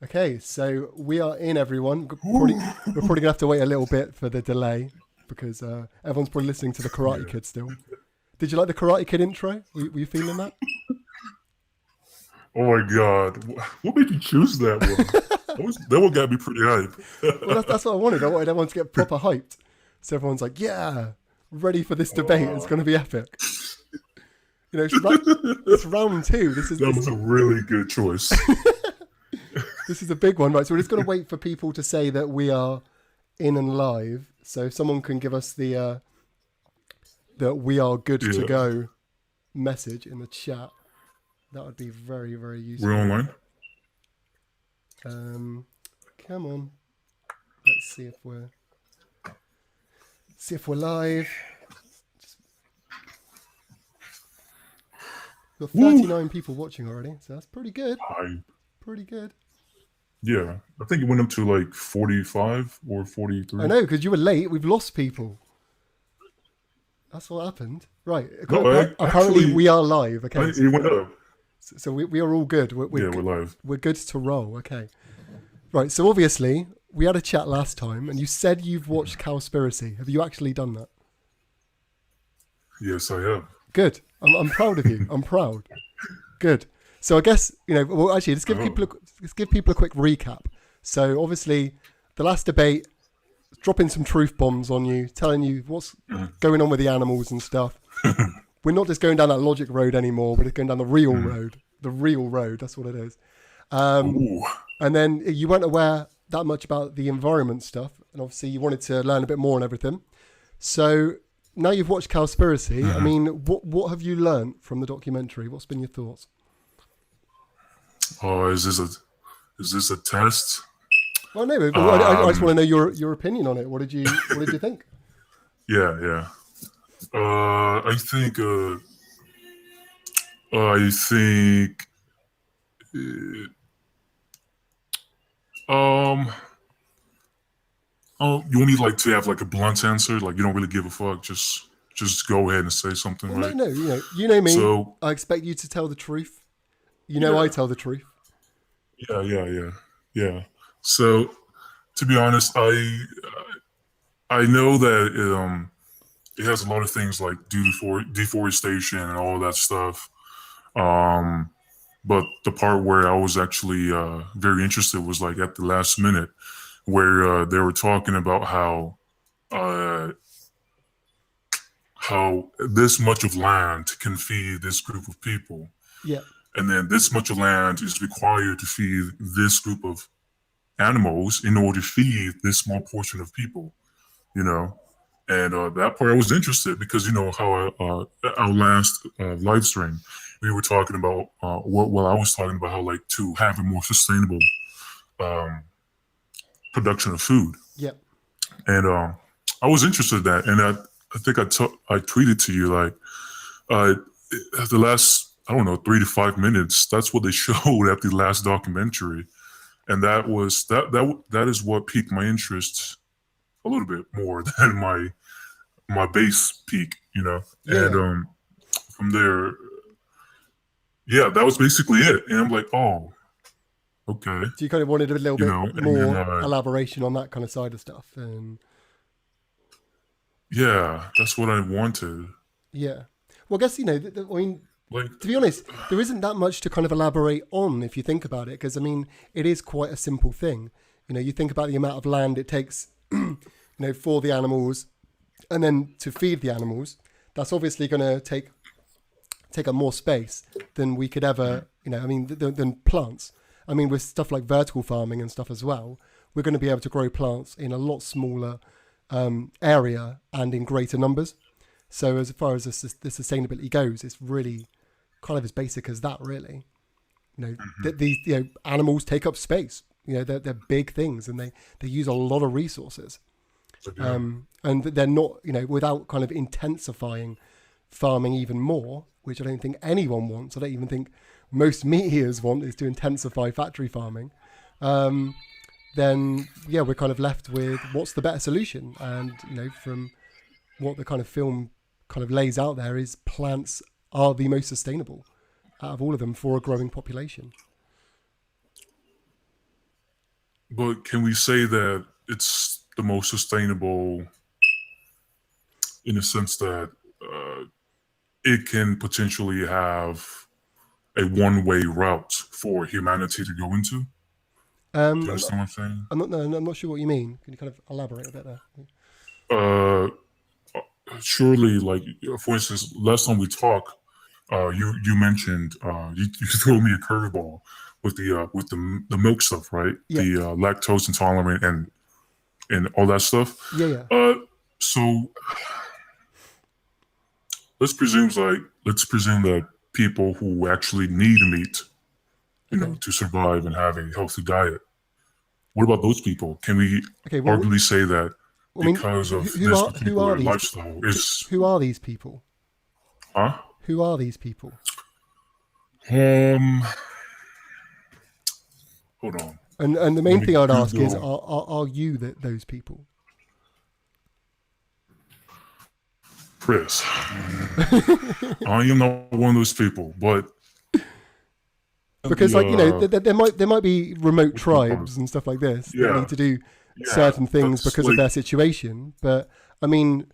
Okay, so we are in, everyone. We're probably gonna have to wait a little bit for the delay because everyone's probably listening to the Karate Yeah. Kid still. Did you like the Karate Kid intro? Were you feeling that? Oh my God. What made you choose that one? That one got me pretty Well, hype. that's what I wanted. I wanted everyone to get proper hyped. So everyone's like, "Yeah, ready for this debate. It's uh, going to be epic." It's round two. This is that this was a really good choice. this is a big one, right? So we're just going to wait for people to say that we are in and live. So if someone can give us the that we are good to Yeah. go message in the chat, that would be very, very We're useful. online. Come on, let's see if we're live. We've got Woo! 39 people watching already, so that's pretty good. I Pretty good. Yeah. I think it went up to like 45 or I 43. know, because you were late. We've lost people. That's what happened. Right. No, Apparently, we are live. Okay. it went up. So we are all good. Yeah, we're live. We're good to roll. Okay. Right. So obviously, we had a chat last time, and you said you've watched Cowspiracy. Have you actually done that? Yes, I have. Good. I'm proud of you. I'm proud. Good. So I guess well, actually, let's give people a quick recap. So obviously, the last debate, dropping some truth bombs on you, telling you what's going on with the animals and stuff. We're not just going down that logic road anymore. We're just going down the real road. The real road. That's what it is. Ooh. And then you weren't aware that much about the environment stuff, and obviously you wanted to learn a bit more and everything. So now you've watched Cowspiracy. I mean, what have you learned from the documentary? What's been your thoughts? Oh, is this a test? Well, no, I just want to know your opinion on it. What did you think? Yeah, yeah. I think um oh, you want me like to have like a blunt answer, like you don't really give a fuck, just go ahead and say something, Well, no, right? no, you know me. So I expect you to tell the truth. I yeah, tell the truth. yeah. So to be honest, I know that it has a lot of things like deforestation and all that stuff. Um, but the part where I was actually very interested was like at the last minute, where they were talking about uh, how this much of land can feed this group of people, Yeah, and then this much of land is required to feed this group of animals in order to feed this small portion of people. You know, and that part I was interested because you know how our last live stream we were talking about I was talking about how like to have a more sustainable um, production of food, yeah, and I was interested in that, and I think I tweeted to you like uh, the last I don't know 3 to 5 minutes. That's what they showed at the last documentary, and that is what piqued my interest a little bit more than my base peak, you know. yeah, And yeah. from there, yeah, that was basically it. And I'm like, oh, okay, So you kind of wanted a little you bit know. And then, more elaboration on that kind of side of stuff, and yeah, that's what I wanted. yeah. Well, I guess I mean, Like, to be honest, there isn't that much to kind of elaborate on if you think about it, because I mean, it is quite a simple thing. You think about the amount of land it takes, for the animals, and then to feed the animals. That's obviously going to take up more space than we could ever, I mean, than plants. I mean, with stuff like vertical farming and stuff as well, we're going to be able to grow plants in a lot smaller area and in greater numbers. So as far as the sustainability goes, it's really kind of as basic as that, really. That these animals take up space. They're big things, and they use a lot of resources. yeah, And they're not, without kind of intensifying farming even more, which I don't think anyone wants. I don't even think most meat eaters want is to intensify factory farming. Then yeah, we're kind of left with what's the better solution. And from what the kind of film kind of lays out there is plants are the most sustainable out of all of them for a growing population. but can we say that it's the most sustainable in the sense that it can potentially have a one-way route for humanity to go into? Do you understand what I'm saying? I'm not sure what you mean. Can you kind of elaborate a bit there? Uh, Surely, like for instance, last time we talked, you mentioned you threw me a curveball with the milk stuff, right? Yeah. The lactose intolerant and all that stuff. Yeah. So let's presume that people who actually need meat, to survive and have a healthy diet. What about those people? Can we arguably say that because of this particular lifestyle is... Who are these people? Huh? Who are these people? Hold on. And the main thing I'd ask is, are you those people? Chris, I am not one of those people, but because there might be remote tribes and stuff like this that need to do certain things because of their situation. But I mean,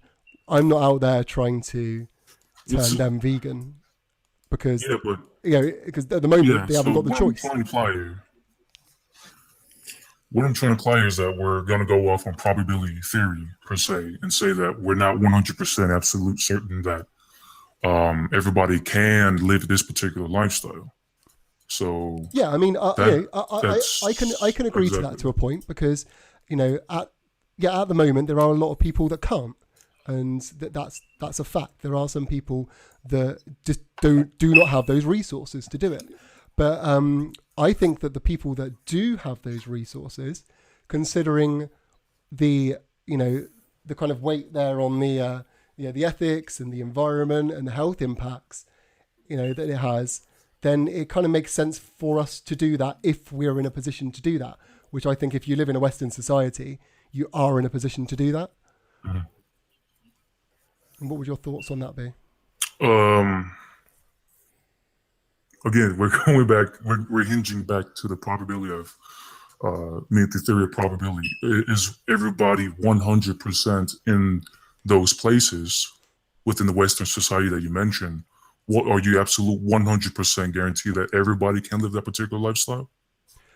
I'm not out there trying to turn them vegan because because at the moment they haven't got the choice. What I'm trying to imply is that we're going to go off on probability theory per se and say that we're not 100% absolute certain that everybody can live this particular lifestyle. So yeah, I mean, I can agree to that to a point because at the moment there are a lot of people that can't, and that's a fact. There are some people that just do not have those resources to do it. But I think that the people that do have those resources, considering the kind of weight there on the ethics and the environment and the health impacts, that it has, then it kind of makes sense for us to do that if we're in a position to do that. Which I think if you live in a Western society, you are in a position to do that. Mm-hmm. And what would your thoughts on that be? Again, we're going back. We're hinging back to the probability of, the theory of probability. Is everybody 100% in those places within the Western society that you mentioned? What are you absolute 100% guarantee that everybody can live that particular lifestyle?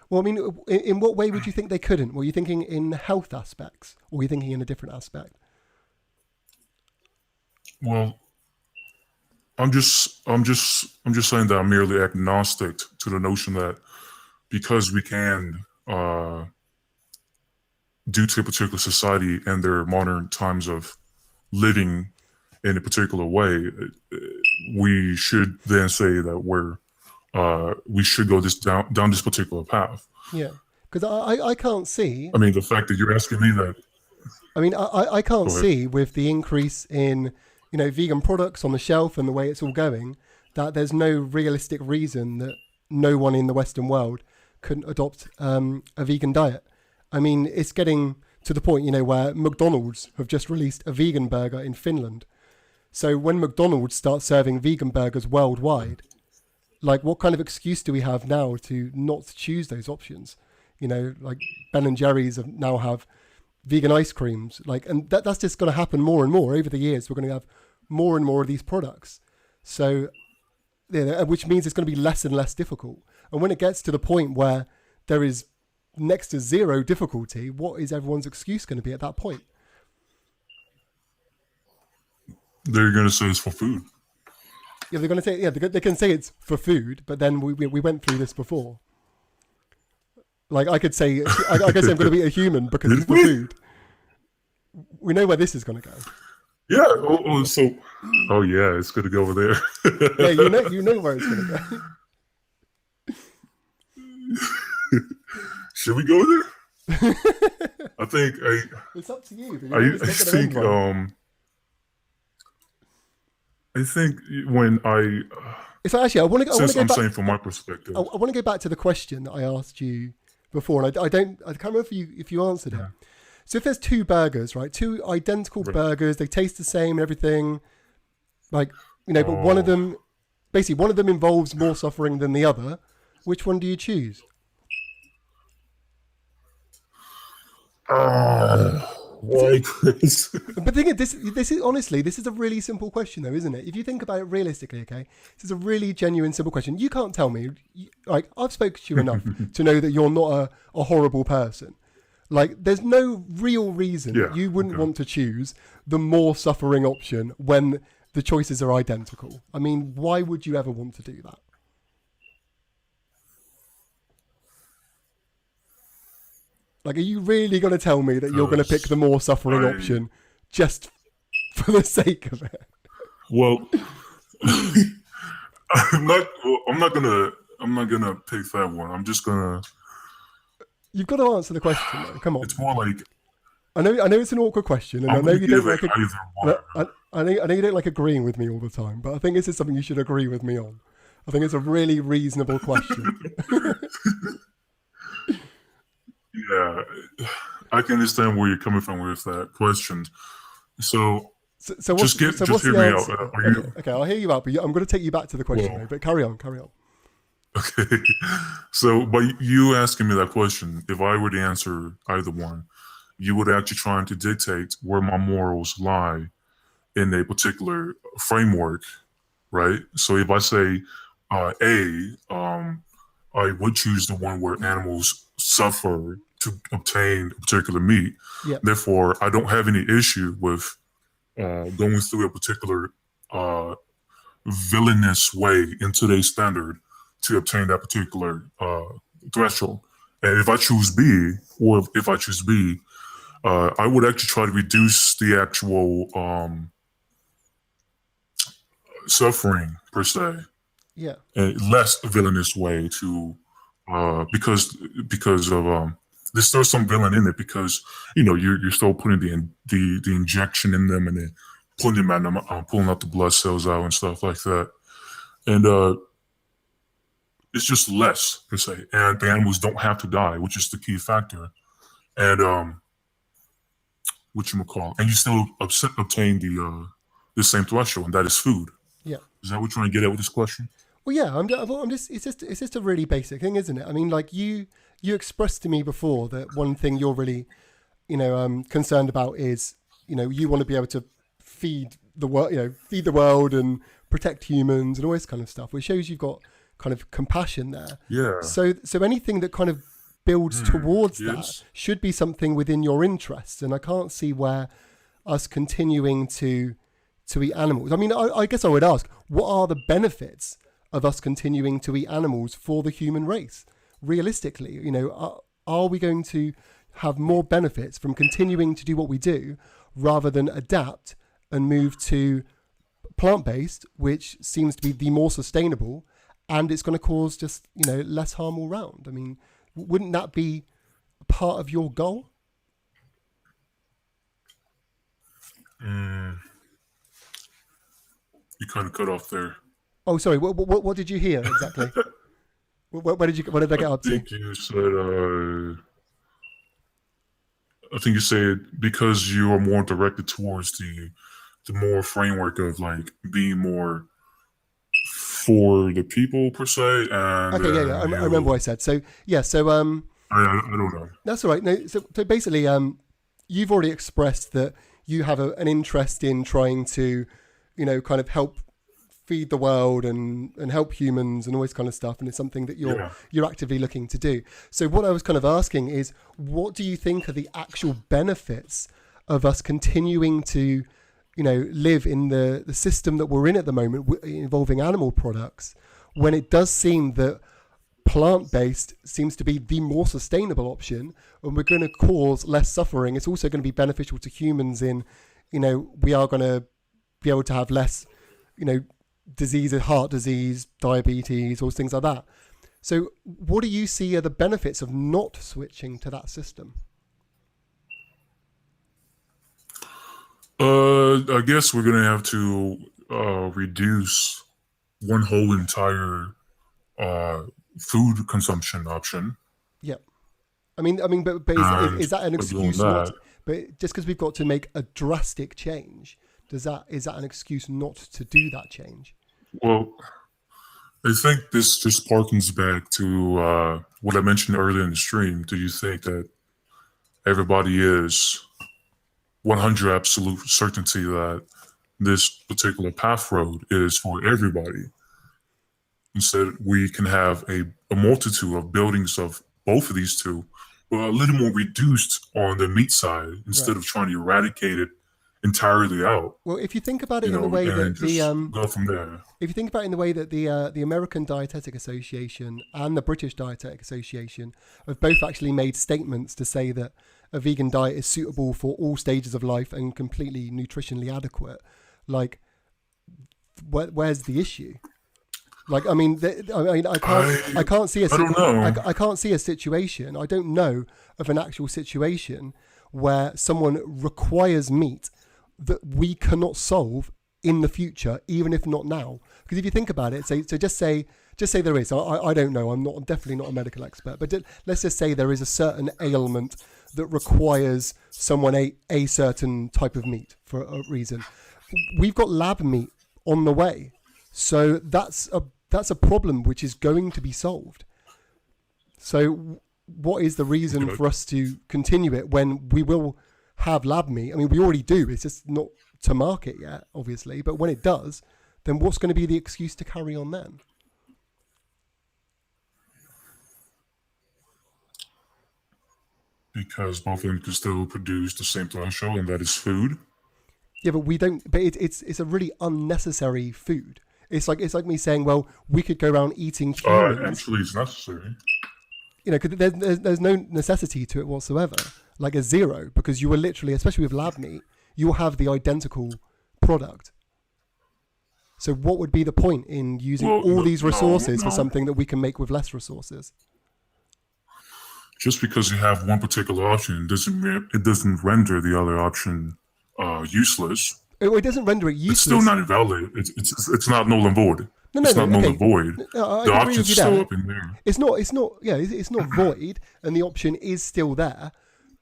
Well, I mean, in what way would you think they couldn't? Were you thinking in health aspects, or were you thinking in a different aspect? Well, I'm just saying that I'm merely agnostic to the notion that because we can, due to a particular society and their modern times of living in a particular way, we should then say that we should go down this particular path. Yeah, because I can't see. I mean, the fact that you're asking me that. I mean, I can't see with the increase in vegan products on the shelf and the way it's all going, that there's no realistic reason that no one in the Western world couldn't adopt a vegan diet. I mean, it's getting to the point, where McDonald's have just released a vegan burger in Finland. So when McDonald's starts serving vegan burgers worldwide, like what kind of excuse do we have now to not choose those options? Like Ben and Jerry's now have vegan ice creams, and that's just going to happen more and more over the years. We're going to have more and more of these products, so which means it's going to be less and less difficult. And when it gets to the point where there is next to zero difficulty, what is everyone's excuse going to be at that point? They're going to say it's for food. Yeah, they're going to say they can say it's for food, but then we went through this before. Like I could say I'm going to be a human because it's for food. We know where this is going to go. Yeah. Oh yeah, it's going to go over there. Yeah, you know where it's going to go. Should we go there? I think it's up to you. I think when I. It's actually I want to go. I'm saying from my perspective, I want to go back to the question that I asked you before, and I can't remember if you answered it. So if there's two burgers, right, two identical burgers, they taste the same and everything, but one of them involves more suffering than the other. Which one do you choose? Why, Chris? But the thing is, this is honestly, this is a really simple question, though, isn't it? If you think about it realistically, okay, this is a really genuine, simple question. You can't tell me, like, I've spoken to you enough to know that you're not a horrible person. Like, there's no real reason Yeah, you wouldn't okay. want to choose the more suffering option when the choices are identical. I mean, why would you ever want to do that? Like, are you really going to tell me that you're going to pick the Because more suffering I, option just for the sake of it? well, I'm not gonna pick that one. I'm just gonna. You've got to answer the question, though. Come on. It's more like I know it's an awkward question, and I I'm know gonna you don't give it like it. either one. I know you don't like agreeing with me all the time, but I think this is something you should agree with me on. I think it's a really reasonable question. Yeah, I can understand where you're coming from with that question. So So just what's hear the me out. answer? Are Okay, you okay, I'll hear you out, but I'm going to take you back to the question, well? though. But carry on, carry on. Okay. So by you asking me that question, if I were to answer either one, you would actually trying to dictate where my morals lie in a particular framework, right? So if I say I would choose the one where animals suffer to obtain a particular meat. Yeah, Therefore, I don't have any issue with going through a particular uh, villainous way in today's standard to obtain that particular threshold. And if I choose B, or if I choose B, I would actually try to reduce the actual suffering per se, yeah, a less villainous way to because of there's still some villain in it because you're still putting the injection in them and then pulling them out, pulling out the blood cells out and stuff like that, and it's just less per se, and the animals don't have to die, which is the key factor, and what you call, and you still obtain the same threshold, and that is food. yeah. Is that what you're trying to get at with this question? Well, yeah. I'm just. It's just a really basic thing, isn't it? I mean, like you expressed to me before that one thing you're really, concerned about is, you want to be able to feed the world, feed the world and protect humans and all this kind of stuff, which shows you've got kind of compassion there. Yeah. So anything that kind of builds towards that Yes. should be something within your interests, and I can't see where us continuing to eat animals. I mean, I guess I would ask, what are the benefits of us continuing to eat animals for the human race? Realistically, are we going to have more benefits from continuing to do what we do rather than adapt and move to plant-based, which seems to be the more sustainable, and it's going to cause just less harm all round? I mean, wouldn't that be part of your goal? Mm, you kind of cut off there. Oh, sorry. What did you hear exactly? What did I I get up to? think you said. I think you said because you are more directed towards the more framework of like being more for the people per se, and Okay, yeah, yeah. I remember what I said. So yeah, so I don't know. that's all right. No, so basically, you've already expressed that you have an interest in trying to, kind of help feed the world and help humans and all this kind of stuff, and it's something that Yeah. you're actively looking to do. So what I was kind of asking is, what do you think are the actual benefits of us continuing to, live in the system that we're in at the moment involving animal products, when it does seem that plant-based seems to be the more sustainable option, and we're going to cause less suffering. It's also going to be beneficial to humans in, we are going to be able to have less, diseases, heart disease, diabetes, all things like that. So what do you see are the benefits of not switching to that system? I guess we're gonna have to reduce one whole entire uh, food consumption option, Yeah. But and is that an by doing excuse not? that, But just because we've got to make a drastic change, is that an excuse not to do that change? well, I think this just harkens back to what I mentioned earlier in the stream. Do you think that everybody is 100 absolute certainty that this particular path road is for everybody. Instead, we can have a multitude of buildings of both of these two, but a little more reduced on the meat side instead of trying to eradicate it entirely out. Well, if you think about it in the way that go from there. If you think about it in the way that the American Dietetic Association and the British Dietetic Association have both actually made statements to say that a vegan diet is suitable for all stages of life and completely nutritionally adequate, like, where's the issue? Like, I mean, I can't see a. I don't know. I can't see a situation. I don't know of an actual situation where someone requires meat that we cannot solve in the future, even if not now. Because if you think about it, so just say there is. I don't know. I'm definitely not a medical expert, but let's just say there is a certain ailment that requires someone a certain type of meat for a reason. We've got lab meat on the way, so that's a problem which is going to be solved. So what is the reason for us to continue it when we will have lab meat? I mean, we already do. It's just not to market yet, obviously. But when it does, then what's going to be the excuse to carry on then? Because both of them can still produce the same threshold, and that is food. Yeah, but we don't. But it's a really unnecessary food. It's like me saying, well, we could go around eating humans. Actually, it's necessary. You know, because there's no necessity to it whatsoever. Like a zero, because you will literally, especially with lab meat, you will have the identical product. So what would be the point in using all these resources for something that we can make with less resources? Just because you have one particular option it doesn't render the other option useless. It doesn't render it useless. It's still not invalid. It's not null and void. It's not null and void. The option's still up in there. It's not void, and the option is still there.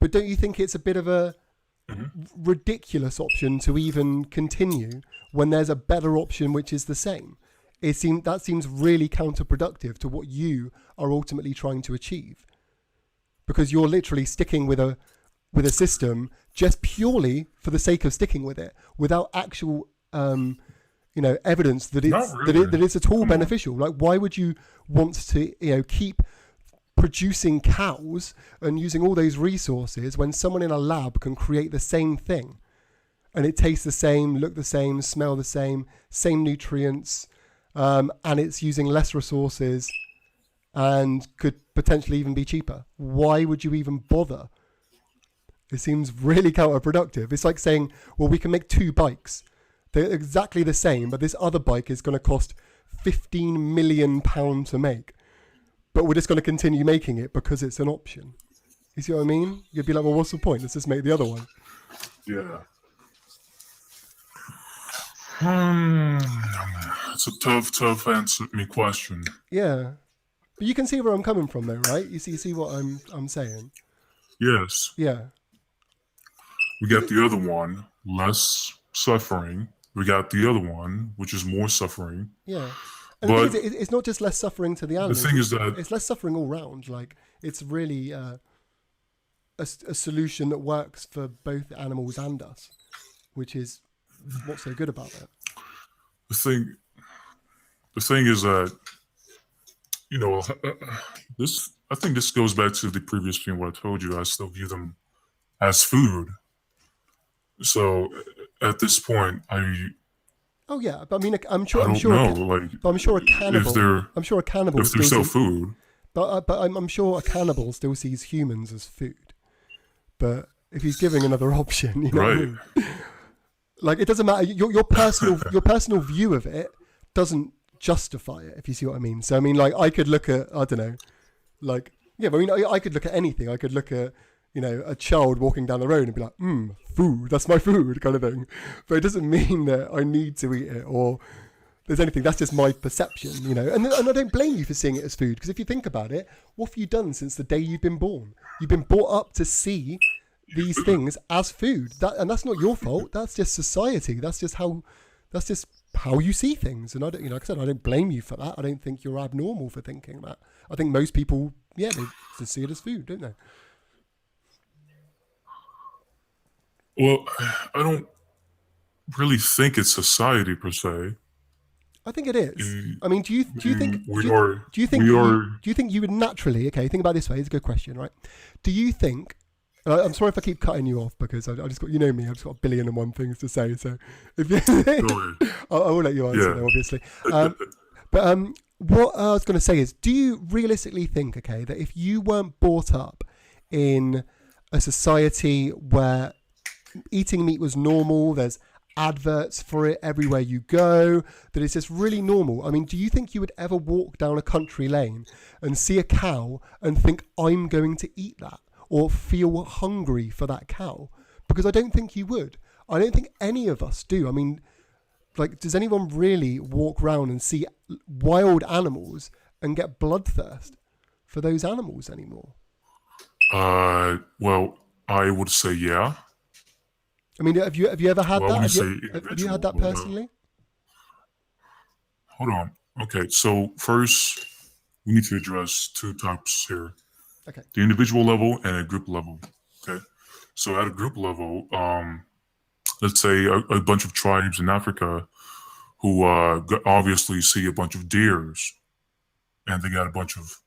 But don't you think it's a bit of a ridiculous option to even continue when there's a better option which is the same? That seems really counterproductive to what you are ultimately trying to achieve, because you're literally sticking with a system just purely for the sake of sticking with it, without actual evidence that it's at all beneficial. Like, why would you want to keep producing cows and using all those resources when someone in a lab can create the same thing and it tastes the same, look the same, smell the same nutrients, and it's using less resources and could potentially even be cheaper? Why would you even bother? It seems really counterproductive. It's like saying, well, we can make two bikes. They're exactly the same, but this other bike is going to cost £15 million to make. But we're just going to continue making it because it's an option. You see what I mean? You'd be like, well, what's the point? Let's just make the other one. Yeah. It's a tough answer me question. Yeah. But you can see where I'm coming from though, right? You see what I'm saying? Yes. Yeah. We got the other one, less suffering. We got the other one, which is more suffering. Yeah. And but it's not just less suffering to the animals. The thing is that it's less suffering all round. Like, it's really a solution that works for both animals and us, which is what's so good about it. The thing is that, I think this goes back to the previous thing what I told you. I still view them as food. So at this point, oh yeah, but I mean, I'm sure a cannibal. If they're still food. But I'm sure a cannibal still sees humans as food. But if he's giving another option, right? Like, it doesn't matter. Your personal view of it doesn't justify it. If you see what I mean. So I mean, like, I could look at, I don't know, like, yeah. But I mean, I could look at anything. I could look at, a child walking down the road and be like, food, that's my food, kind of thing. But it doesn't mean that I need to eat it or there's anything. That's just my perception, And I don't blame you for seeing it as food, because if you think about it, what have you done since the day you've been born? You've been brought up to see these things as food. And that's not your fault. That's just society. That's just how you see things. And I don't, like I said, I don't blame you for that. I don't think you're abnormal for thinking that. I think most people, they just see it as food, don't they? Well, I don't really think it's society per se. I think it is. Mm, I mean, do you think We are do you think we are. you would naturally? Okay, think about it this way. It's a good question, right? Do you think? And I'm sorry if I keep cutting you off because I just got, you know me, I've just got a billion and one things to say. So if you, Go ahead. I will let you answer Yeah. though, obviously. But what I was going to say is, do you realistically think, okay, that if you weren't brought up in a society where eating meat was normal, there's adverts for it everywhere you go, that it's just really normal? I mean, do you think you would ever walk down a country lane and see a cow and think, I'm going to eat that, or feel hungry for that cow? Because I don't think you would. I don't think any of us do. I mean, like, does anyone really walk around and see wild animals and get bloodthirst for those animals anymore? Well, I would say yeah. I mean, have you ever had Well, I that? wouldn't say Have you had individual, that but personally? hold on. Okay, so first we need to address two types here: Okay. the individual level and a group level. Okay, so at a group level, let's say a bunch of tribes in Africa who obviously see a bunch of deers and they got a bunch of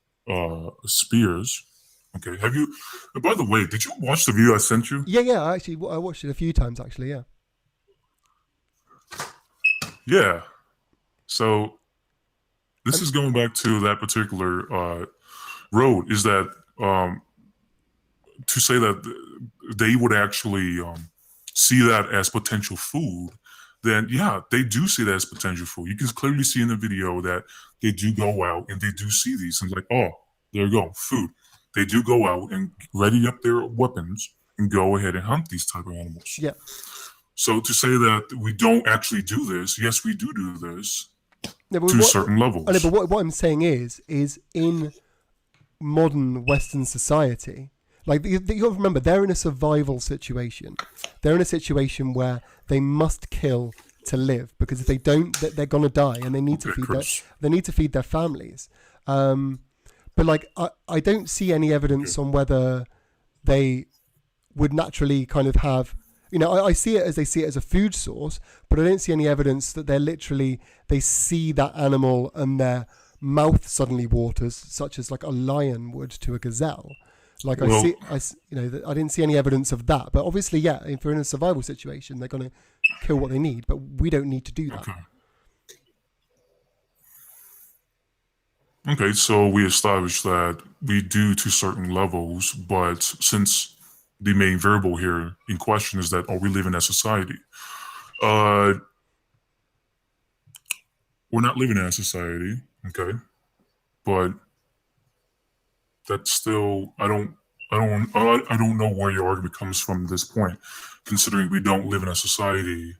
spears. Okay, have you? By the way, did you watch the video I sent you? Yeah. I watched it a few times actually. Yeah. Yeah. So this Um, is going back to that particular road. Is that to say that they would actually see that as potential food? Then yeah, they do see that as potential food. You can clearly see in the video that they do go out and they do see these and like, oh, there you go, food. They do go out and ready up their weapons and go ahead and hunt these type of animals. yeah. So to say that we don't actually do this, yes, we do this No, but to certain levels. I know, but what I'm saying is in modern Western society, like you got to remember, they're in a survival situation. They're in a situation where they must kill to live, because if they don't, they're gonna die, and they need to feed their families. But like, I don't see any evidence on whether they would naturally kind of have. You know, I see it as they see it as a food source, but I don't see any evidence that they see that animal and their mouth suddenly waters, such as like a lion would to a gazelle. Like Well, I didn't see any evidence of that. But obviously, yeah, if they're in a survival situation, they're going to kill what they need. But we don't need to do that. Okay, so we established that we do to certain levels, but since the main variable here in question is that are we living as society? We're not living in a society, okay? But that's still I don't know where your argument comes from at this point, considering we don't live in a society.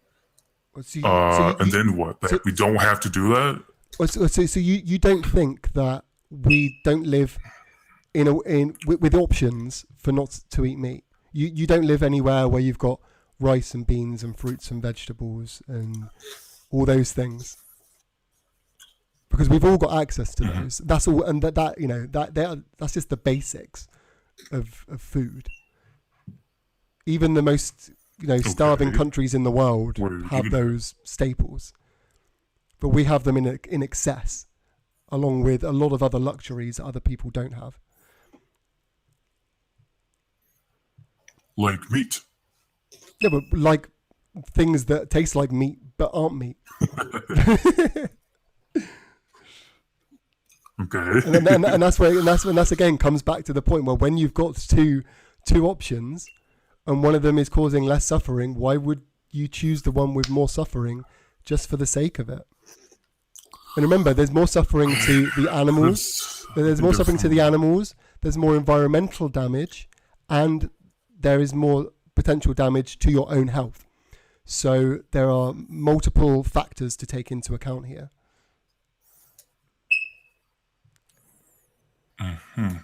And then what? That we don't have to do that? So you don't think that we don't live with options for not to eat meat? You don't live anywhere where you've got rice and beans and fruits and vegetables and all those things, because we've all got access to those. That's all, and that's just the basics of food. Even the most starving countries in the world have those staples, but we have them in excess, along with a lot of other luxuries that other people don't have. Like meat. Yeah, but like things that taste like meat but aren't meat. Okay. and that's again comes back to the point where when you've got two options and one of them is causing less suffering, why would you choose the one with more suffering just for the sake of it? And remember, there's more suffering to the animals. There's more suffering to the animals. There's more environmental damage, and there is more potential damage to your own health. So there are multiple factors to take into account here. Mm-hmm.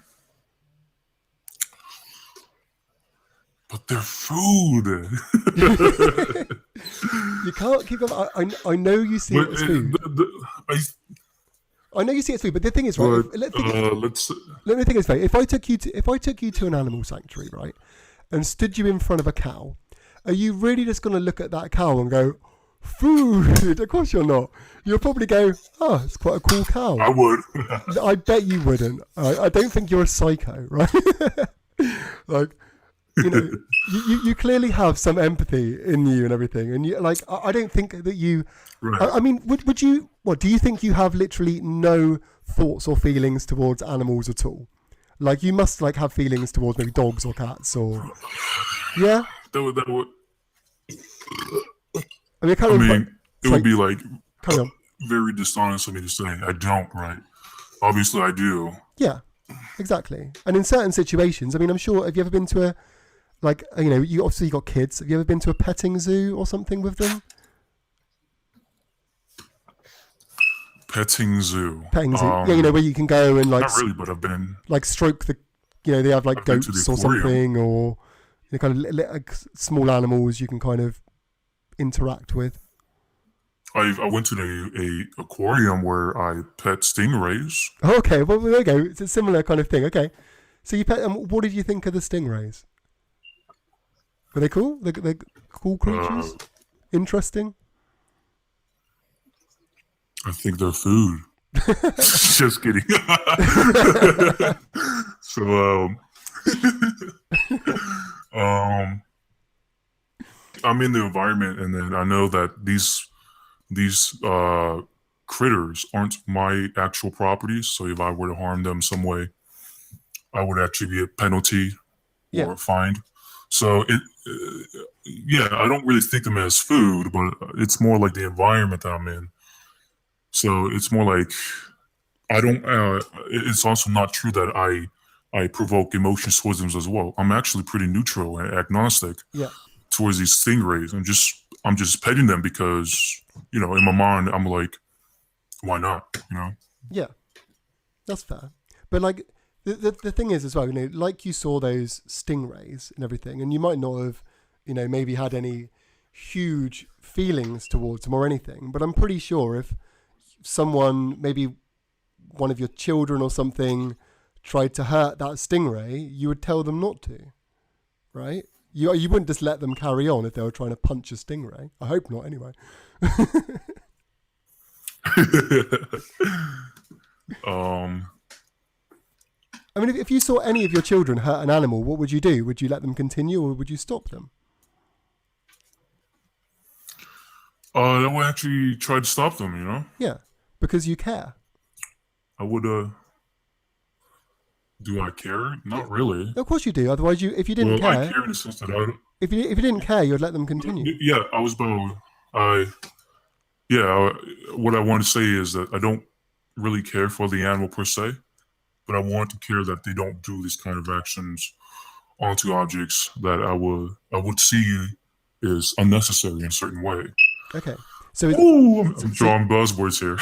But they're food. You can't keep them. I know you see it as food. I know you see it as food, but the thing is, right? Let me think this way. If I took you to an animal sanctuary, right, and stood you in front of a cow, are you really just going to look at that cow and go, food? Of course you're not. You'll probably go, oh, it's quite a cool cow. I would. I bet you wouldn't. I don't think you're a psycho, right? Like, you know, you clearly have some empathy in you and everything, and you like. I don't think that you. Right. I mean, would you? What do you think? You have literally no thoughts or feelings towards animals at all. Like, you must like have feelings towards maybe dogs or cats or. Yeah. That would. I mean, it would be like carry on. very dishonest of me to say I don't. Right. Obviously, I do. Yeah, exactly. And in certain situations, I mean, I'm sure. Have you ever been to a, like, you know, you obviously got kids. Have you ever been to a petting zoo or something with them? Petting zoo. Petting zoo. Yeah, you know, where you can go and like. Not really, but I've been. Like stroke the, you know, they have like goats or something, or you know, kind of like small animals you can kind of interact with. I went to a aquarium where I pet stingrays. Okay, well there you go. It's a similar kind of thing. Okay, so you pet. What did you think of the stingrays? Were they cool? They're cool creatures. Interesting. I think they're food. Just kidding. So I'm in the environment, and then I know that these critters aren't my actual properties. So if I were to harm them some way, I would actually get a penalty or a fine. So yeah, I don't really think of them as food, but it's more like the environment that I'm in. So it's more like I don't. It's also not true that I provoke emotions towards them as well. I'm actually pretty neutral and agnostic towards these stingrays. I'm just petting them because, you know, in my mind I'm like, why not? You know? Yeah, that's fair. But like the thing is as well, you know, like you saw those stingrays and everything, and you might not have, you know, maybe had any huge feelings towards them or anything. But I'm pretty sure if someone, maybe one of your children or something, tried to hurt that stingray, you would tell them not to, right? You wouldn't just let them carry on if they were trying to punch a stingray. I hope not, anyway. I mean, if you saw any of your children hurt an animal, what would you do? Would you let them continue, or would you stop them? I would actually try to stop them, you know? Yeah, because you care. I would, do I care? Not really. Of course you do. Otherwise, if you didn't care... I care in the sense that I... If you didn't care, you'd let them continue. Yeah, I was about... what I want to say is that I don't really care for the animal per se, but I want to care that they don't do these kind of actions onto objects that I would see is unnecessary in a certain way. Okay. So I'm drawing buzzwords here.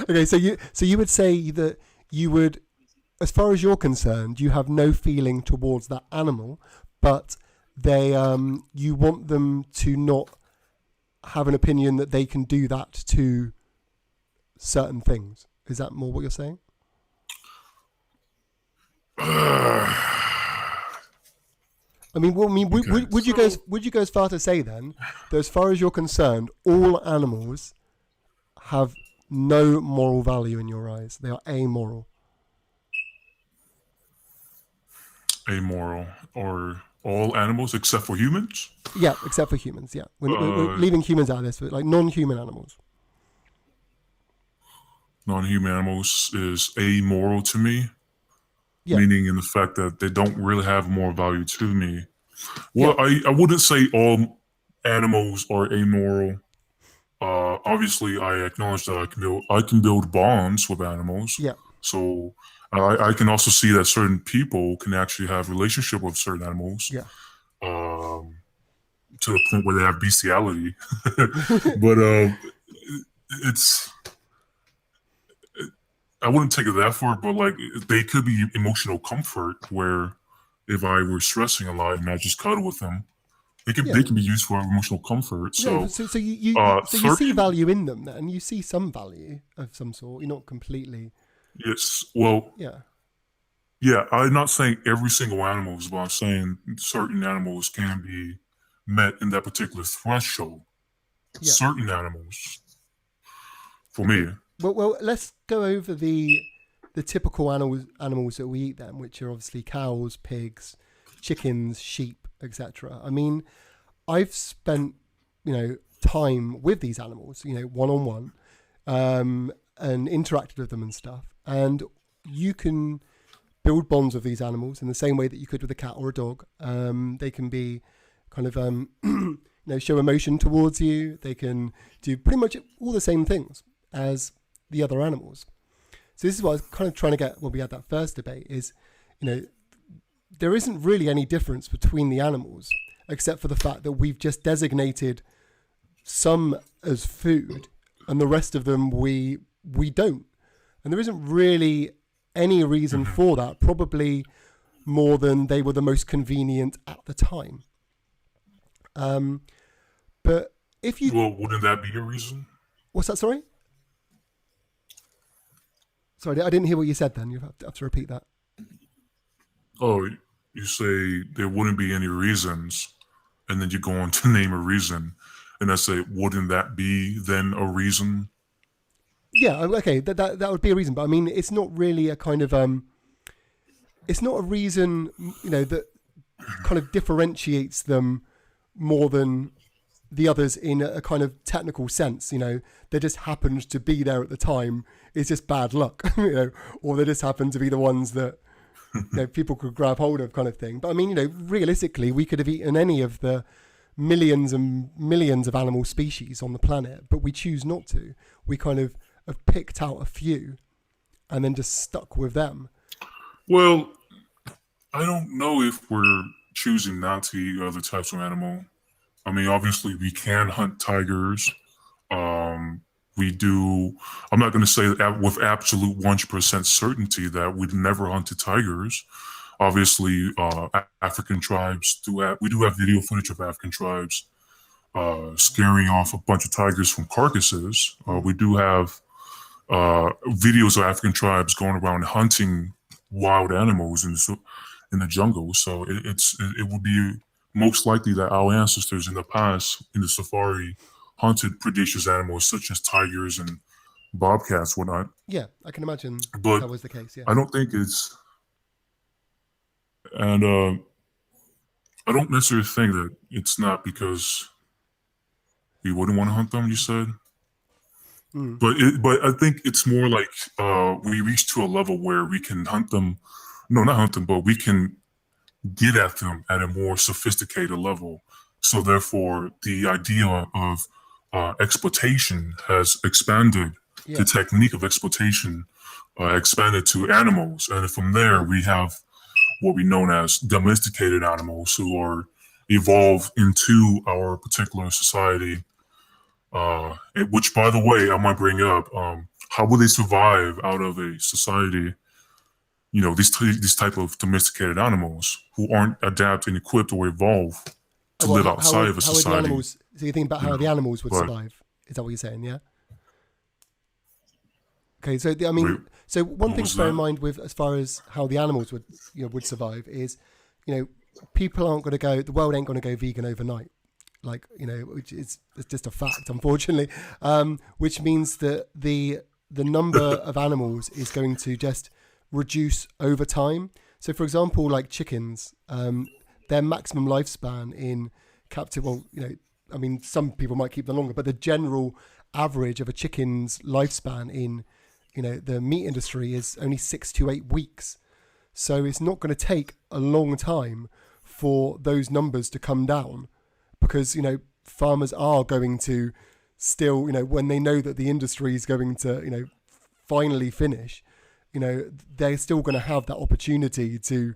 Okay, so you would say that you would, as far as you're concerned, you have no feeling towards that animal, but they you want them to not have an opinion that they can do that to certain things. Is that more what you're saying? I mean, would you go as far to say then that, as far as you're concerned, all animals have no moral value in your eyes? They are amoral. Amoral, or all animals except for humans? Yeah, except for humans. Yeah, we're leaving humans out of this, but like non-human animals. Non-human animals is amoral to me. Yeah. Meaning in the fact that they don't really have more value to me. Well, yeah. I wouldn't say all animals are amoral. Obviously, I acknowledge that I can build bonds with animals. Yeah. So I can also see that certain people can actually have relationship with certain animals. Yeah. To the point where they have bestiality. But it's... I wouldn't take it that far, but like they could be emotional comfort where if I were stressing a lot and I just cuddle with them, they can be used for emotional comfort. So, so you see value in them then. You see some value of some sort. You're not completely. Yes. Well. Yeah. Yeah. I'm not saying every single animal, but I'm saying certain animals can be met in that particular threshold. Yeah. Certain animals, for me. Well, let's go over the typical animals that we eat then, which are obviously cows, pigs, chickens, sheep, etc. I mean, I've spent time with these animals, one on one, and interacted with them and stuff. And you can build bonds with these animals in the same way that you could with a cat or a dog. They can be kind of show emotion towards you. They can do pretty much all the same things as the other animals. So this is what I was kind of trying to get when we had that first debate is, there isn't really any difference between the animals except for the fact that we've just designated some as food and the rest of them we don't. And there isn't really any reason for that, probably more than they were the most convenient at the time. But if you... Well, wouldn't that be a reason? What's that, sorry? Sorry, I didn't hear what you said then. You have to repeat that. Oh, you say there wouldn't be any reasons, and then you go on to name a reason, and I say, wouldn't that be then a reason? Yeah, okay, that would be a reason. But I mean, it's not really a kind of... it's not a reason, that kind of differentiates them more than the others in a kind of technical sense. They just happened to be there at the time. It's just bad luck, or they just happen to be the ones that people could grab hold of, kind of thing. But I mean, realistically, we could have eaten any of the millions and millions of animal species on the planet, but we choose not to. We kind of have picked out a few and then just stuck with them. Well, I don't know if we're choosing not to eat other types of animal. I mean, obviously, we can hunt tigers. We do. I'm not going to say that with absolute 100% certainty that we'd never hunted tigers. Obviously, African tribes do have. We do have video footage of African tribes scaring off a bunch of tigers from carcasses. We do have videos of African tribes going around hunting wild animals in the jungle. So it would be most likely that our ancestors in the past in the safari hunted prodigious animals such as tigers and bobcats, whatnot. Yeah, I can imagine But that was the case. Yeah, I don't think it's, and I don't necessarily think that it's not because we wouldn't want to hunt them. You said, but I think it's more like we reach to a level where we can hunt them. No, not hunt them, but we can get at them at a more sophisticated level. So therefore, the idea of exploitation has expanded. Yeah. The technique of exploitation expanded to animals, and from there we have what we know as domesticated animals who are evolved into our particular society. Which, by the way, I might bring up: how will they survive out of a society? These type of domesticated animals who aren't adapted and equipped or evolved to live outside of a society. So you think about how the animals would survive? Is that what you're saying? Yeah. Okay, so so one thing to bear in mind with as far as how the animals would survive is, people aren't going to go. The world ain't going to go vegan overnight, which is just a fact, unfortunately. Which means that the number of animals is going to just reduce over time. So, for example, like chickens, their maximum lifespan in captive. Well, some people might keep them longer, but the general average of a chicken's lifespan in, the meat industry is only 6 to 8 weeks. So it's not going to take a long time for those numbers to come down, because farmers are going to still, when they know that the industry is going to, finally finish, they're still going to have that opportunity to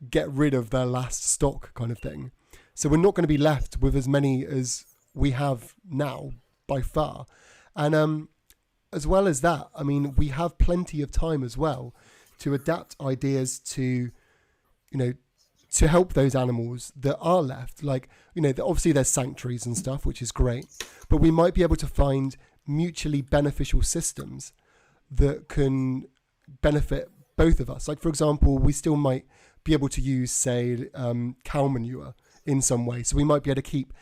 get rid of their last stock, kind of thing. So we're not going to be left with as many as we have now by far. And as well as that, we have plenty of time as well to adapt ideas to, to help those animals that are left. Like, obviously there's sanctuaries and stuff, which is great, but we might be able to find mutually beneficial systems that can benefit both of us. Like, for example, we still might be able to use, say, cow manure in some way. So we might be able to keep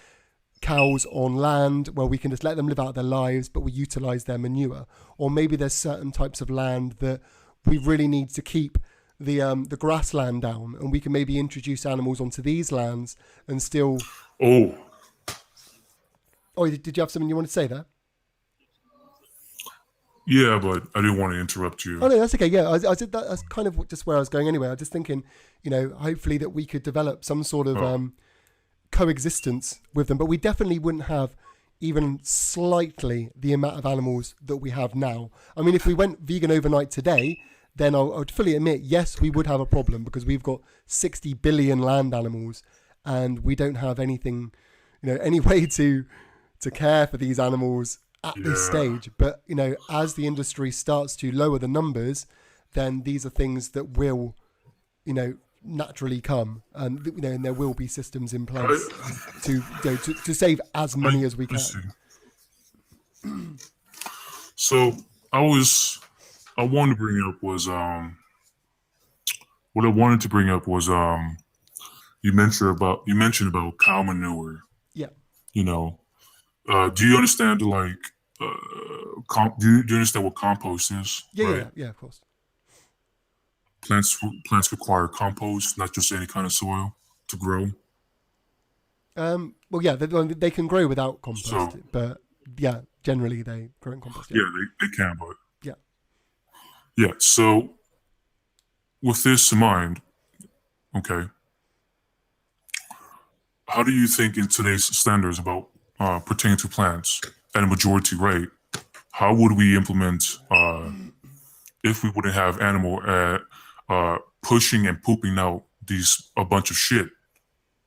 cows on land where we can just let them live out their lives, but we utilize their manure. Or maybe there's certain types of land that we really need to keep the grassland down, and we can maybe introduce animals onto these lands and still. Oh, Did you have something you want to say there? yeah, but I didn't want to interrupt you. Oh no, that's okay. Yeah, I did that. That's kind of just where I was going anyway. I was just thinking, hopefully that we could develop some sort of coexistence with them, but we definitely wouldn't have even slightly the amount of animals that we have now. I mean, if we went vegan overnight today, then I would fully admit, yes, we would have a problem because we've got 60 billion land animals and we don't have anything, any way to care for these animals at this stage. But, as the industry starts to lower the numbers, then these are things that will, naturally come, and and there will be systems in place to save as many as we can. So I wanted to bring up was what I wanted to bring up was you mentioned about cow manure. Yeah. Do you understand do you understand what compost is? Yeah, right? yeah, of course. Plants require compost, not just any kind of soil, to grow. Well, yeah, they can grow without compost, but yeah, generally they grow in compost. Yeah, they can, but yeah. Yeah. So with this in mind, okay, how do you think in today's standards about pertaining to plants at a majority rate, how would we implement if we wouldn't have animal pushing and pooping out a bunch of shit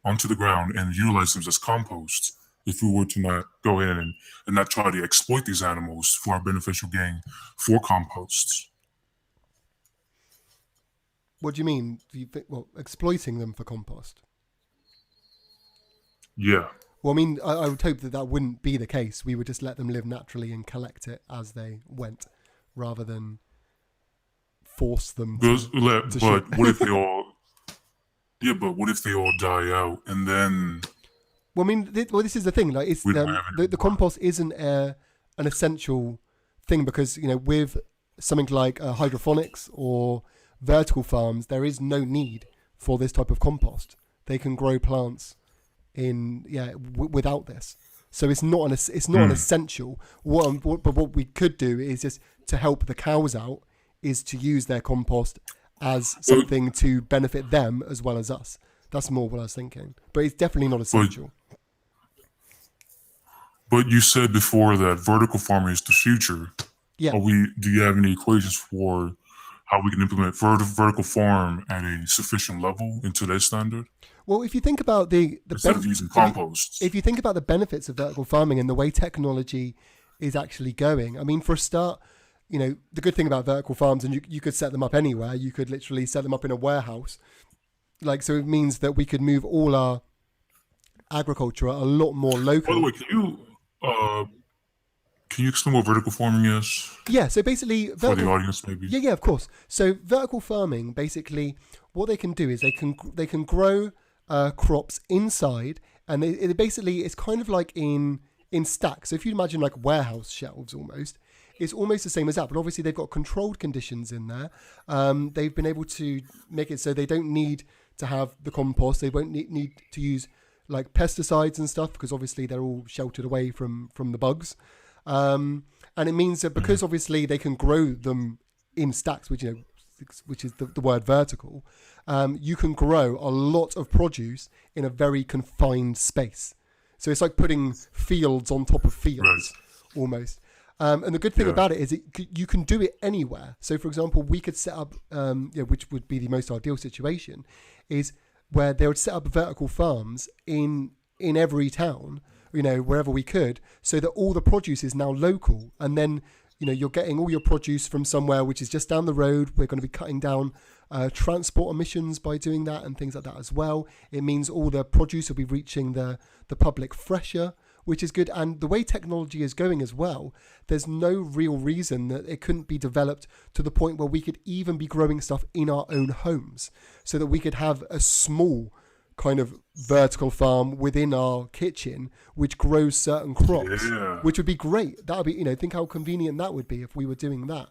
onto the ground and utilize them as compost? If we were to not go in and not try to exploit these animals for our beneficial gain for composts. What do you mean? Do you think, exploiting them for compost? Yeah. Well, I mean, I would hope that wouldn't be the case. We would just let them live naturally and collect it as they went, rather than force them to but what if they all? Yeah, but what if they all die out and then? Well, I mean, this is the thing. Like, it's the compost isn't an essential thing because with something like hydroponics or vertical farms, there is no need for this type of compost. They can grow plants without this. So it's not an essential. But what we could do is just to help the cows out is to use their compost as something to benefit them as well as us. That's more what I was thinking. But it's definitely not essential. But you said before that vertical farming is the future. Yeah. Do you have any equations for how we can implement vertical farm at a sufficient level in today's standard? Well, if you think about instead of using compost, if you think about the benefits of vertical farming and the way technology is actually going, I mean, for a start, the good thing about vertical farms, and you could set them up anywhere. You could literally set them up in a warehouse. So it means that we could move all our agriculture a lot more local. By the way, can you explain what vertical farming is? Yeah, so basically... for the audience, maybe? Yeah, of course. So vertical farming, basically, what they can do is they can grow crops inside, and it's kind of like in stacks. So if you imagine like warehouse shelves almost, it's almost the same as that, but obviously they've got controlled conditions in there. They've been able to make it so they don't need to have the compost. They won't need to use like pesticides and stuff because obviously they're all sheltered away from the bugs. And it means that because obviously they can grow them in stacks, which is the word vertical, you can grow a lot of produce in a very confined space. So it's like putting fields on top of fields, almost. And the good thing about it is you can do it anywhere. So, for example, we could set up, which would be the most ideal situation, is where they would set up vertical farms in every town, wherever we could, so that all the produce is now local. And then, you're getting all your produce from somewhere which is just down the road. We're going to be cutting down transport emissions by doing that and things like that as well. It means all the produce will be reaching the public fresher, which is good. And the way technology is going as well, there's no real reason that it couldn't be developed to the point where we could even be growing stuff in our own homes so that we could have a small kind of vertical farm within our kitchen, which grows certain crops, which would be great. That would be, think how convenient that would be if we were doing that.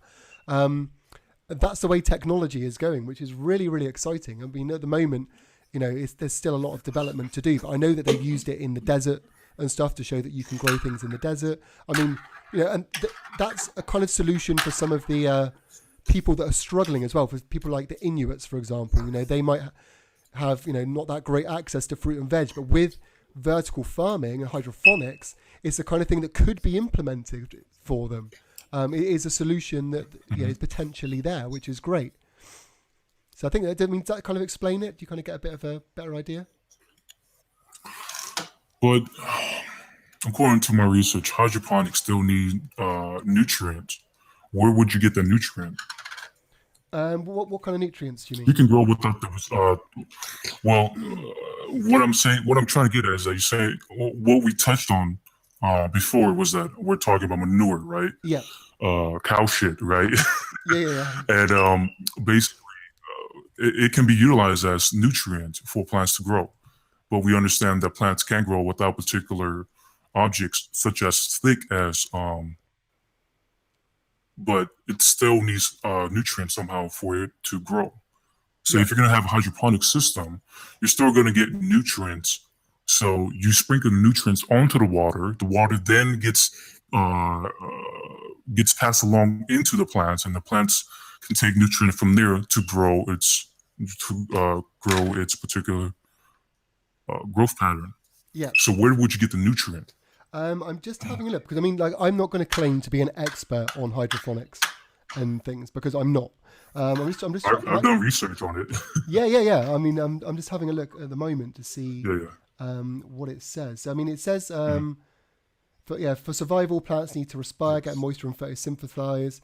That's the way technology is going, which is really, really exciting. I mean, at the moment, there's still a lot of development to do, but I know that they've used it in the desert and stuff to show that you can grow things in the desert. I mean, and that's a kind of solution for some of the people that are struggling as well. For people like the Inuits, for example, they might have, not that great access to fruit and veg, but with vertical farming and hydroponics, it's the kind of thing that could be implemented for them. It is a solution that is potentially there, which is great. So I think does that kind of explain it? Do you kind of get a bit of a better idea? But according to my research, hydroponics still need nutrients. Where would you get the nutrient? What kind of nutrients do you mean? You can grow without the. What I'm trying to get at is that you say what we touched on before was that we're talking about manure, right? Yeah. Cow shit, right? Yeah. And basically, it can be utilized as nutrient for plants to grow. But we understand that plants can grow without particular objects, such as thick as but it still needs nutrients somehow for it to grow. So if you're going to have a hydroponic system, you're still going to get nutrients. So you sprinkle the nutrients onto the water. The water then gets passed along into the plants, and the plants can take nutrient from there to grow its particular growth pattern. Yeah. So where would you get the nutrient? I'm just having a look because I'm not going to claim to be an expert on hydroponics and things because I'm not. I've done research on it. Yeah. I mean, I'm just having a look at the moment to see what it says. I mean, it says for survival, plants need to respire, get moisture, and photosynthesize,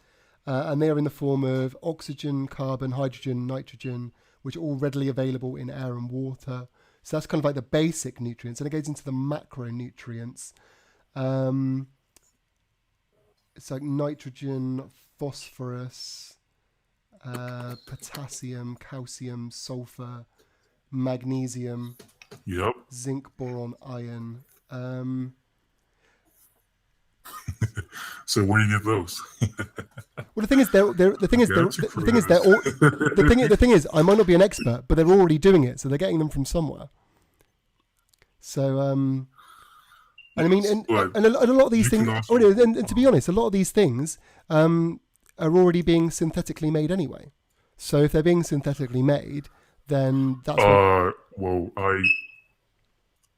and they are in the form of oxygen, carbon, hydrogen, nitrogen, which are all readily available in air and water. So that's kind of like the basic nutrients, and it goes into the macronutrients. It's like nitrogen, phosphorus, potassium, calcium, sulfur, magnesium, zinc, boron, iron. So where do you get those? Well, the thing is, I might not be an expert, but they're already doing it, so they're getting them from somewhere. So, and I mean, and a lot of these things, and to be honest, a lot of these things are already being synthetically made anyway. So if they're being synthetically made, then that's I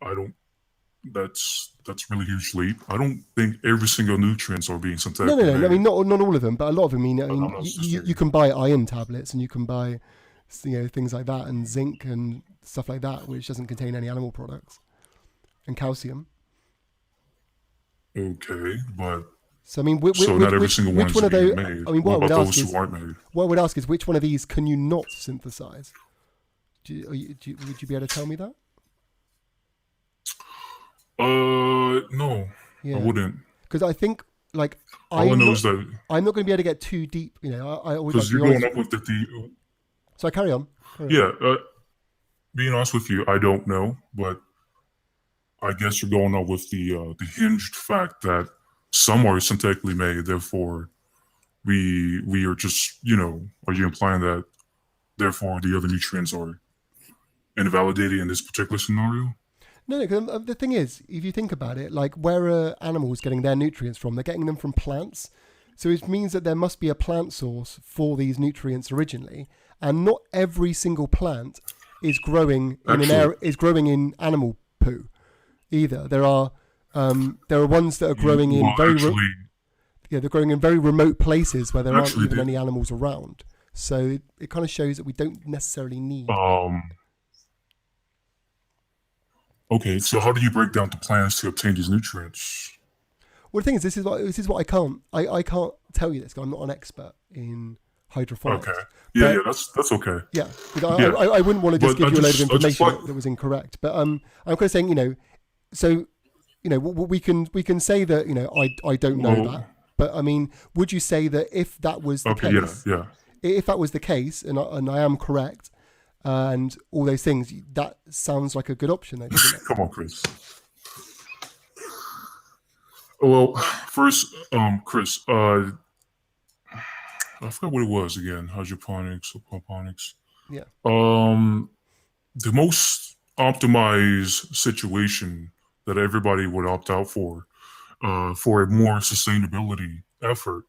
don't. That's really huge leap. I don't think every single nutrients are being synthetically made. No. I mean, not all of them, but a lot of them. You can buy iron tablets, and you can buy, things like that, and zinc and stuff like that, which doesn't contain any animal products, and calcium. Okay, but so I mean, not every single one is being made. I mean, what about those who aren't made? What I would ask is, which one of these can you not synthesize? Would you be able to tell me that? No, I wouldn't. Because I think, all I know is that I'm not going to be able to get too deep. I always because you're going up with the. So I carry on. Being honest with you, I don't know, but I guess you're going up with the hinged fact that some are synthetically made. Therefore, we are just are you implying that therefore the other nutrients are invalidated in this particular scenario? No, because the thing is, if you think about it, where are animals getting their nutrients from? They're getting them from plants. So it means that there must be a plant source for these nutrients originally. And not every single plant is growing in animal poo either. There are ones that are growing in they're growing in very remote places where there aren't even any animals around. So it kind of shows that we don't necessarily need. Okay, so how do you break down the plants to obtain these nutrients? Well, the thing is, this is what I can't tell you this. I'm not an expert in hydroponics. Okay, yeah, that's okay. Yeah, I wouldn't want to just give you a load of information that was incorrect. But I'm kind of saying, we can say that I don't know that. But I mean, would you say that if that was the case, if that was the case, and I am correct, and all those things. That sounds like a good option, though, doesn't it? Come on, Chris. Well, first, Chris, I forgot what it was again. Hydroponics, aquaponics. Yeah. The most optimized situation that everybody would opt out for a more sustainability effort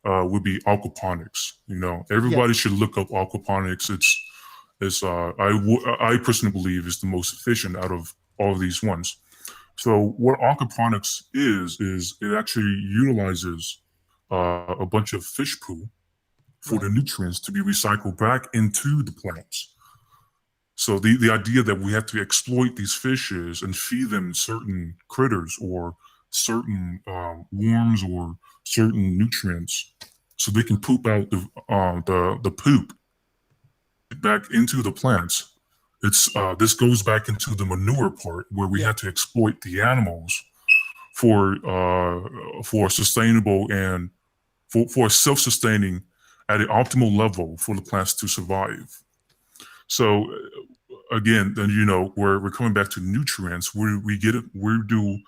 would be aquaponics. Everybody should look up aquaponics. I personally believe is the most efficient out of all of these ones. So what aquaponics is it actually utilizes a bunch of fish poo for the nutrients to be recycled back into the plants. So the idea that we have to exploit these fishes and feed them certain critters or certain worms or certain nutrients so they can poop out the poop back into the plants. This goes back into the manure part where we have to exploit the animals for sustainable and for self-sustaining at an optimal level for the plants to survive. So again, then we're coming back to nutrients. Where do we get it? Where do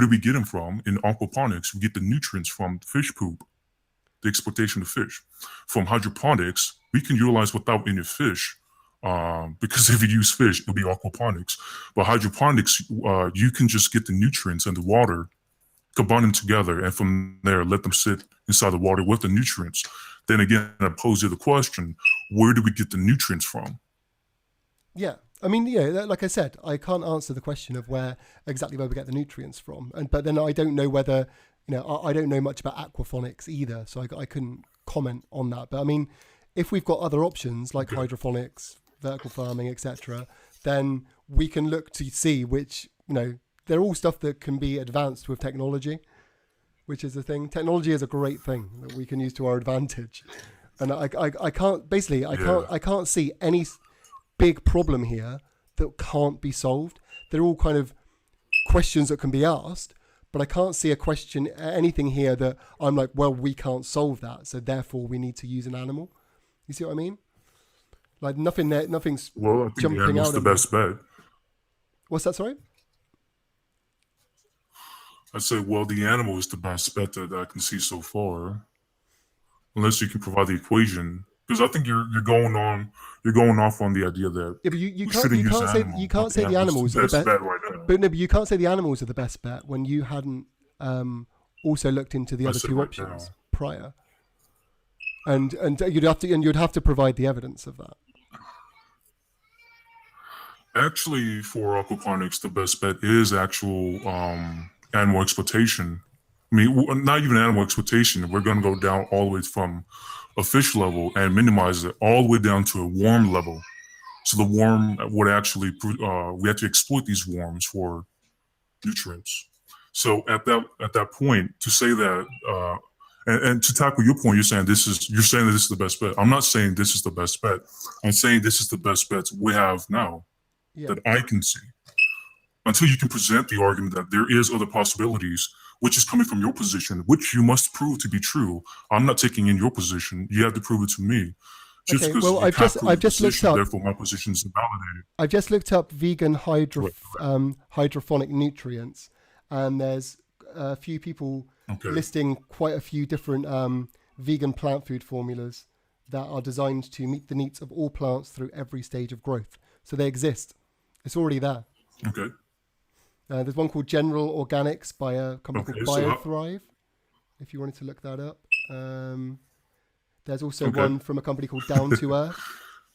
we get them from? In aquaponics, we get the nutrients from fish poop, the exploitation of fish. From hydroponics, we can utilize without any fish. Because if you use fish, it'll be aquaponics. But hydroponics, you can just get the nutrients and the water, combine them together, and from there, let them sit inside the water with the nutrients. Then again, I pose you the question, where do we get the nutrients from? Yeah. I mean, like I said, I can't answer the question of where we get the nutrients from. But then I don't know whether, I don't know much about aquaponics either, so I couldn't comment on that. But I mean, if we've got other options like hydroponics, vertical farming, etc., then we can look to see which, they're all stuff that can be advanced with technology, which is the thing. Technology is a great thing that we can use to our advantage. And I can't see any big problem here that can't be solved. They're all kind of questions that can be asked, but I can't see anything here that I'm like, well, we can't solve that, so therefore we need to use an animal. You see what I mean? Like nothing's well, I think jumping the animal's out the at best me. bet. What's that, sorry? I said, well, the animal is the best bet that I can see so far, unless you can provide the equation. Because I think you're going off on the idea that you can't say the animals are the best bet right now. But you can't say the animals are the best bet when you hadn't also looked into the other two options prior. And you'd have to provide the evidence of that. Actually, for aquaponics, the best bet is actual animal exploitation. I mean, not even animal exploitation. We're going to go down all the way from a fish level and minimize it all the way down to a worm level. So the worm would actually, we have to exploit these worms for nutrients. So at that point, to say that, and to tackle your point, you're saying that this is the best bet. I'm not saying this is the best bet. I'm saying this is the best bet we have now that I can see. Until you can present the argument that there is other possibilities, which is coming from your position, which you must prove to be true. I'm not taking in your position. You have to prove it to me. Okay, well, I've just looked up. Therefore, my position is invalidated. I've just looked up vegan hydroponic nutrients, and there's a few people listing quite a few different vegan plant food formulas that are designed to meet the needs of all plants through every stage of growth. So they exist. It's already there. Okay. There's one called General Organics by a company called BioThrive, if you wanted to look that up. There's also one from a company called Down to Earth.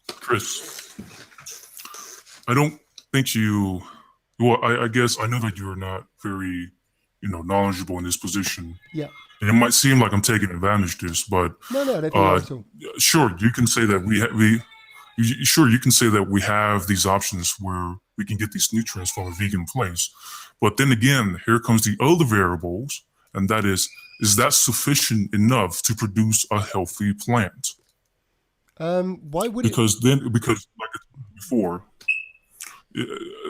Chris, I don't think I guess I know that you're not very, knowledgeable in this position. Yeah. And it might seem like I'm taking advantage of this, but no, I don't think at all. Sure, you can say that you can say that we have these options where we can get these nutrients from a vegan place. But then again, here comes the other variables, and that is that sufficient enough to produce a healthy plant? Why would because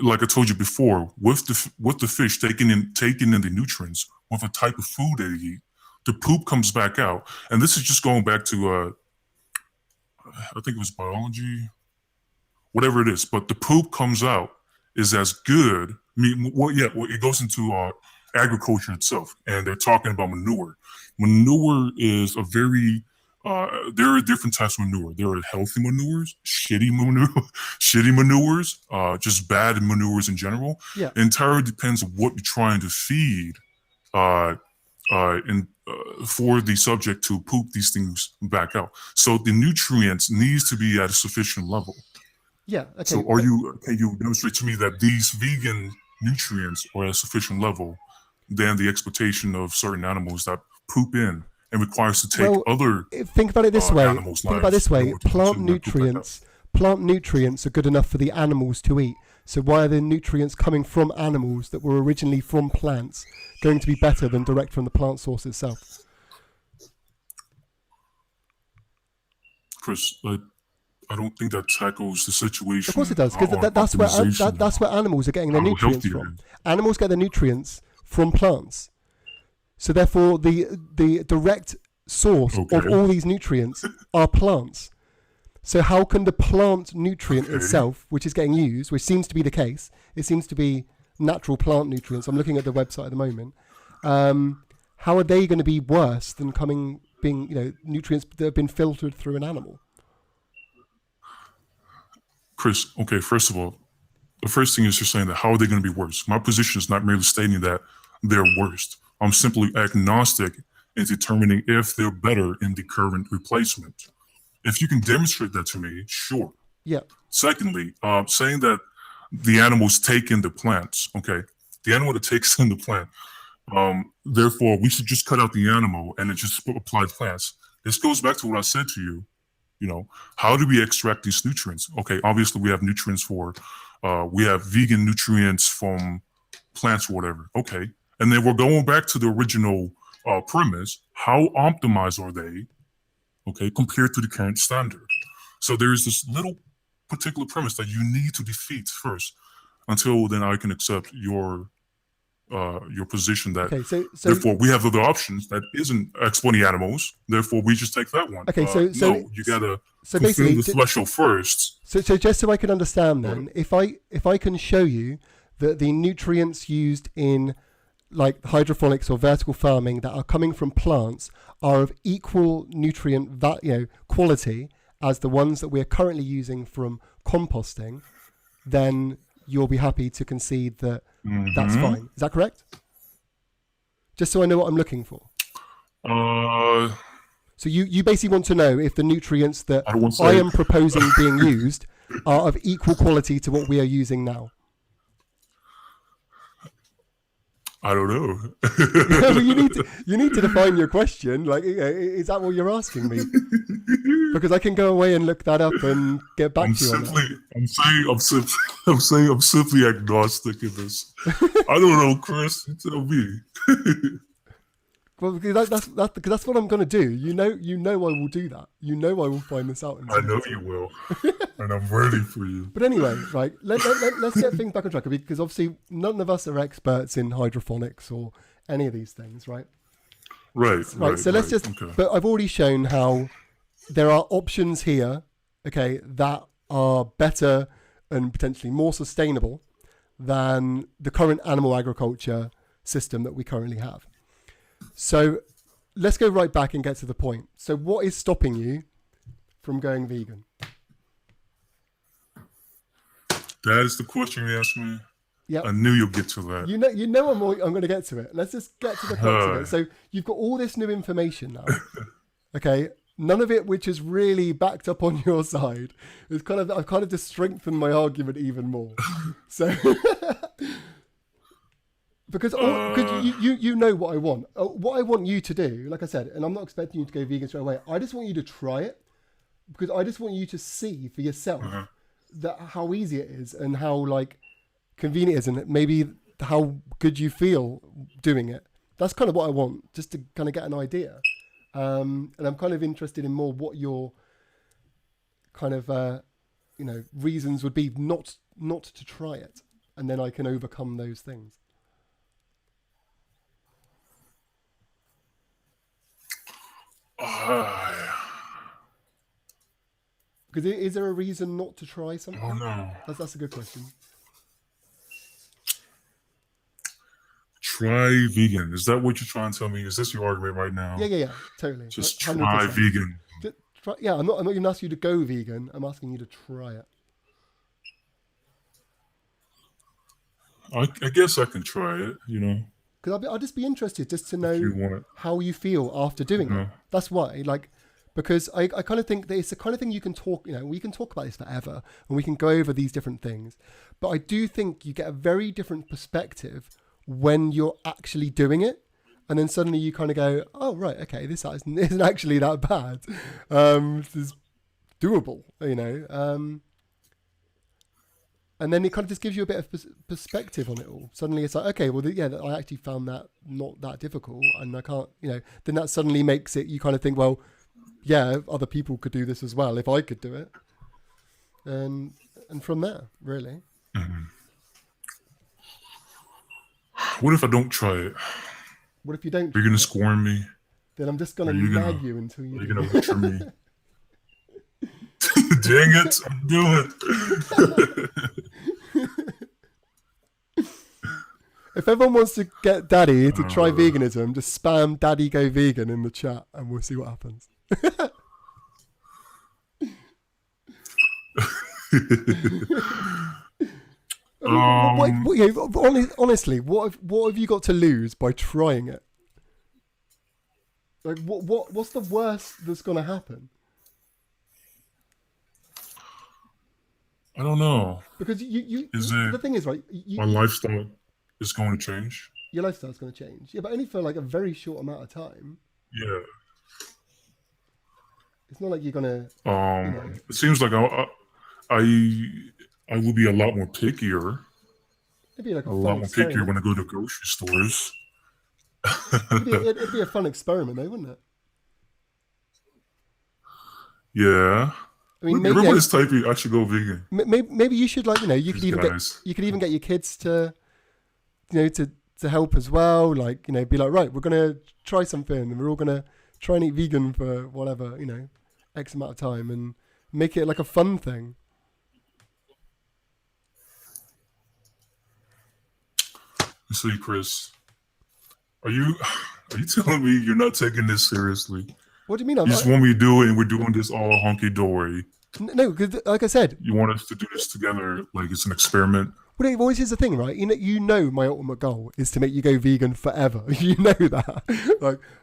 like I told you before, with the fish taking in the nutrients with a type of food they eat, the poop comes back out. And this is just going back to I think it was biology whatever it is, but the poop comes out is as good. I mean, it goes into agriculture itself, and they're talking about manure. Manure is a very there are different types of manure. There are healthy manures, shitty manure, shitty manures, just bad manures in general. Yeah. It entirely depends on what you're trying to feed, for the subject to poop these things back out. So the nutrients needs to be at a sufficient level. Yeah. Okay. So can you demonstrate to me that these vegan nutrients are at a sufficient level than the exploitation of certain animals that poop in and requires to take other think about it this way. animals' Think about it this lives way. in order to consume that poop back out? Plant nutrients are good enough for the animals to eat. So why are the nutrients coming from animals that were originally from plants going to be better than direct from the plant source itself? Chris, I don't think that tackles the situation. Of course it does, because that's where animals are getting their nutrients from. Animals get their nutrients from plants. So therefore, the direct source of all these nutrients are plants. So how can the plant nutrient itself, which is getting used, which seems to be the case, it seems to be natural plant nutrients. I'm looking at the website at the moment. How are they going to be worse than being nutrients that have been filtered through an animal? Chris, okay, first of all, the first thing is you're saying that how are they going to be worse? My position is not merely stating that they're worst. I'm simply agnostic in determining if they're better in the current replacement. If you can demonstrate that to me, sure. Yeah. Secondly, saying that the animals take in the plants, okay, the animal that takes in the plant, therefore we should just cut out the animal and then just apply plants. This goes back to what I said to you. You know, how do we extract these nutrients? Okay, obviously we have nutrients we have vegan nutrients from plants or whatever. Okay, and then we're going back to the original premise. How optimized are they? Okay, compared to the current standard. So there is this little particular premise that you need to defeat first, until then I can accept your position that therefore we have other options that isn't exploiting animals. Therefore, we just take that one. Okay, you gotta fulfill the threshold first. So just so I can understand, then, if I can show you that the nutrients used in like hydroponics or vertical farming that are coming from plants are of equal nutrient quality as the ones that we're currently using from composting, then you'll be happy to concede that that's fine. Is that correct? Just so I know what I'm looking for. So you basically want to know if the nutrients that I am proposing being used are of equal quality to what we are using now. I don't know. Well, you need to define your question. Like, is that what you're asking me? Because I can go away and look that up and get back to you on that. I'm simply agnostic in this. I don't know, Chris. You tell me. Well, because that's what I'm going to do. You know, I will do that. You know, I will find this out. I know you will, and I'm ready for you. But anyway, right? Let's get things back on track, because obviously none of us are experts in hydroponics or any of these things, right? Right. So let's just. Okay. But I've already shown how there are options here, okay, that are better and potentially more sustainable than the current animal agriculture system that we currently have. So let's go right back and get to the point. So what is stopping you from going vegan? That is the question you asked me. Yeah, I knew you'll get to that. You know I'm going to get to it. Let's just get to the crux of it. So you've got all this new information now. Okay, none of it which is really backed up on your side. I've kind of just strengthened my argument even more. So because you know what I want. What I want you to do, like I said, and I'm not expecting you to go vegan straight away. I just want you to try it, because I just want you to see for yourself that how easy it is and how like convenient it is, and maybe how good you feel doing it. That's kind of what I want, just to kind of get an idea. And I'm kind of interested in more what your kind of reasons would be not to try it, and then I can overcome those things. Because is there a reason not to try something? Oh no. That's a good question. Try vegan. Is that what you're trying to tell me? Is this your argument right now? Yeah, totally. Just 100%. try vegan. Yeah, I'm not even asking you to go vegan. I'm asking you to try it. I guess I can try it, Because I'll just be interested just to if know you want it. how you feel after doing it. That's why, because I kind of think that it's the kind of thing you can talk, we can talk about this forever and we can go over these different things. But I do think you get a very different perspective when you're actually doing it. And then suddenly you kind of go, oh, right, okay, this isn't actually that bad. This is doable, and then it kind of just gives you a bit of perspective on it all. Suddenly it's like, okay, well, I actually found that not that difficult. And I can't, then that suddenly makes it, you kind of think, well, yeah, other people could do this as well if I could do it. And from there, really. Mm-hmm. What if I don't try it? What if you don't? Are you going to scorn me? Then I'm just going to nag you until you do. Are you going to butcher me? Dang it, I'm doing it. If everyone wants to get Dahdiy to try veganism, just spam Dahdiy go vegan in the chat and we'll see what happens. Honestly, what have you got to lose by trying it? Like, what's the worst that's going to happen? I don't know. Because the thing is, right? My lifestyle is going to change. Your lifestyle's going to change. Yeah, but only for like a very short amount of time. Yeah. It's not like you're going to... It seems like I will be a lot more pickier. It'd be like a lot more pickier when I go to grocery stores. it'd be a fun experiment, though, wouldn't it? Yeah. I mean, maybe everybody's typing, I should go vegan. Maybe you should, you could even get your kids to, to help as well. Be like, right, we're gonna try something, and we're all gonna try and eat vegan for whatever, X amount of time, and make it like a fun thing. See, Chris, are you telling me you're not taking this seriously? What do you mean? You just want me to do it, and we're doing this all hunky-dory. No, because like I said... You want us to do this together like it's an experiment? Well, always is the thing, right? You know my ultimate goal is to make you go vegan forever. You know that.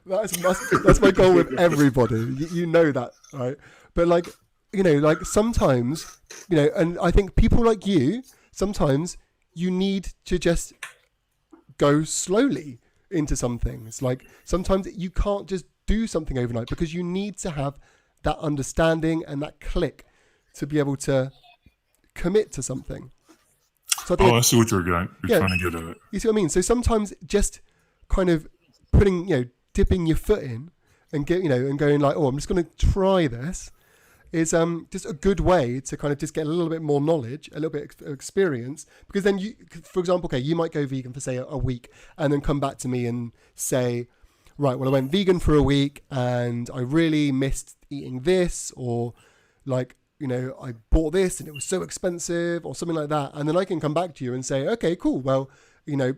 That's my goal with everybody. You know that, right? But sometimes, and I think people like you, sometimes you need to just go slowly into some things. Sometimes you can't just do something overnight because you need to have that understanding and that click to be able to commit to something. So I see what you're trying to get at. You see what I mean? So sometimes just kind of dipping your foot in and and going like, oh, I'm just going to try this is just a good way to kind of just get a little bit more knowledge, a little bit of experience. Because then you, for example, okay, you might go vegan for say a week and then come back to me and say, right, well, I went vegan for a week and I really missed eating this, or I bought this and it was so expensive or something like that. And then I can come back to you and say, okay, cool. Well, you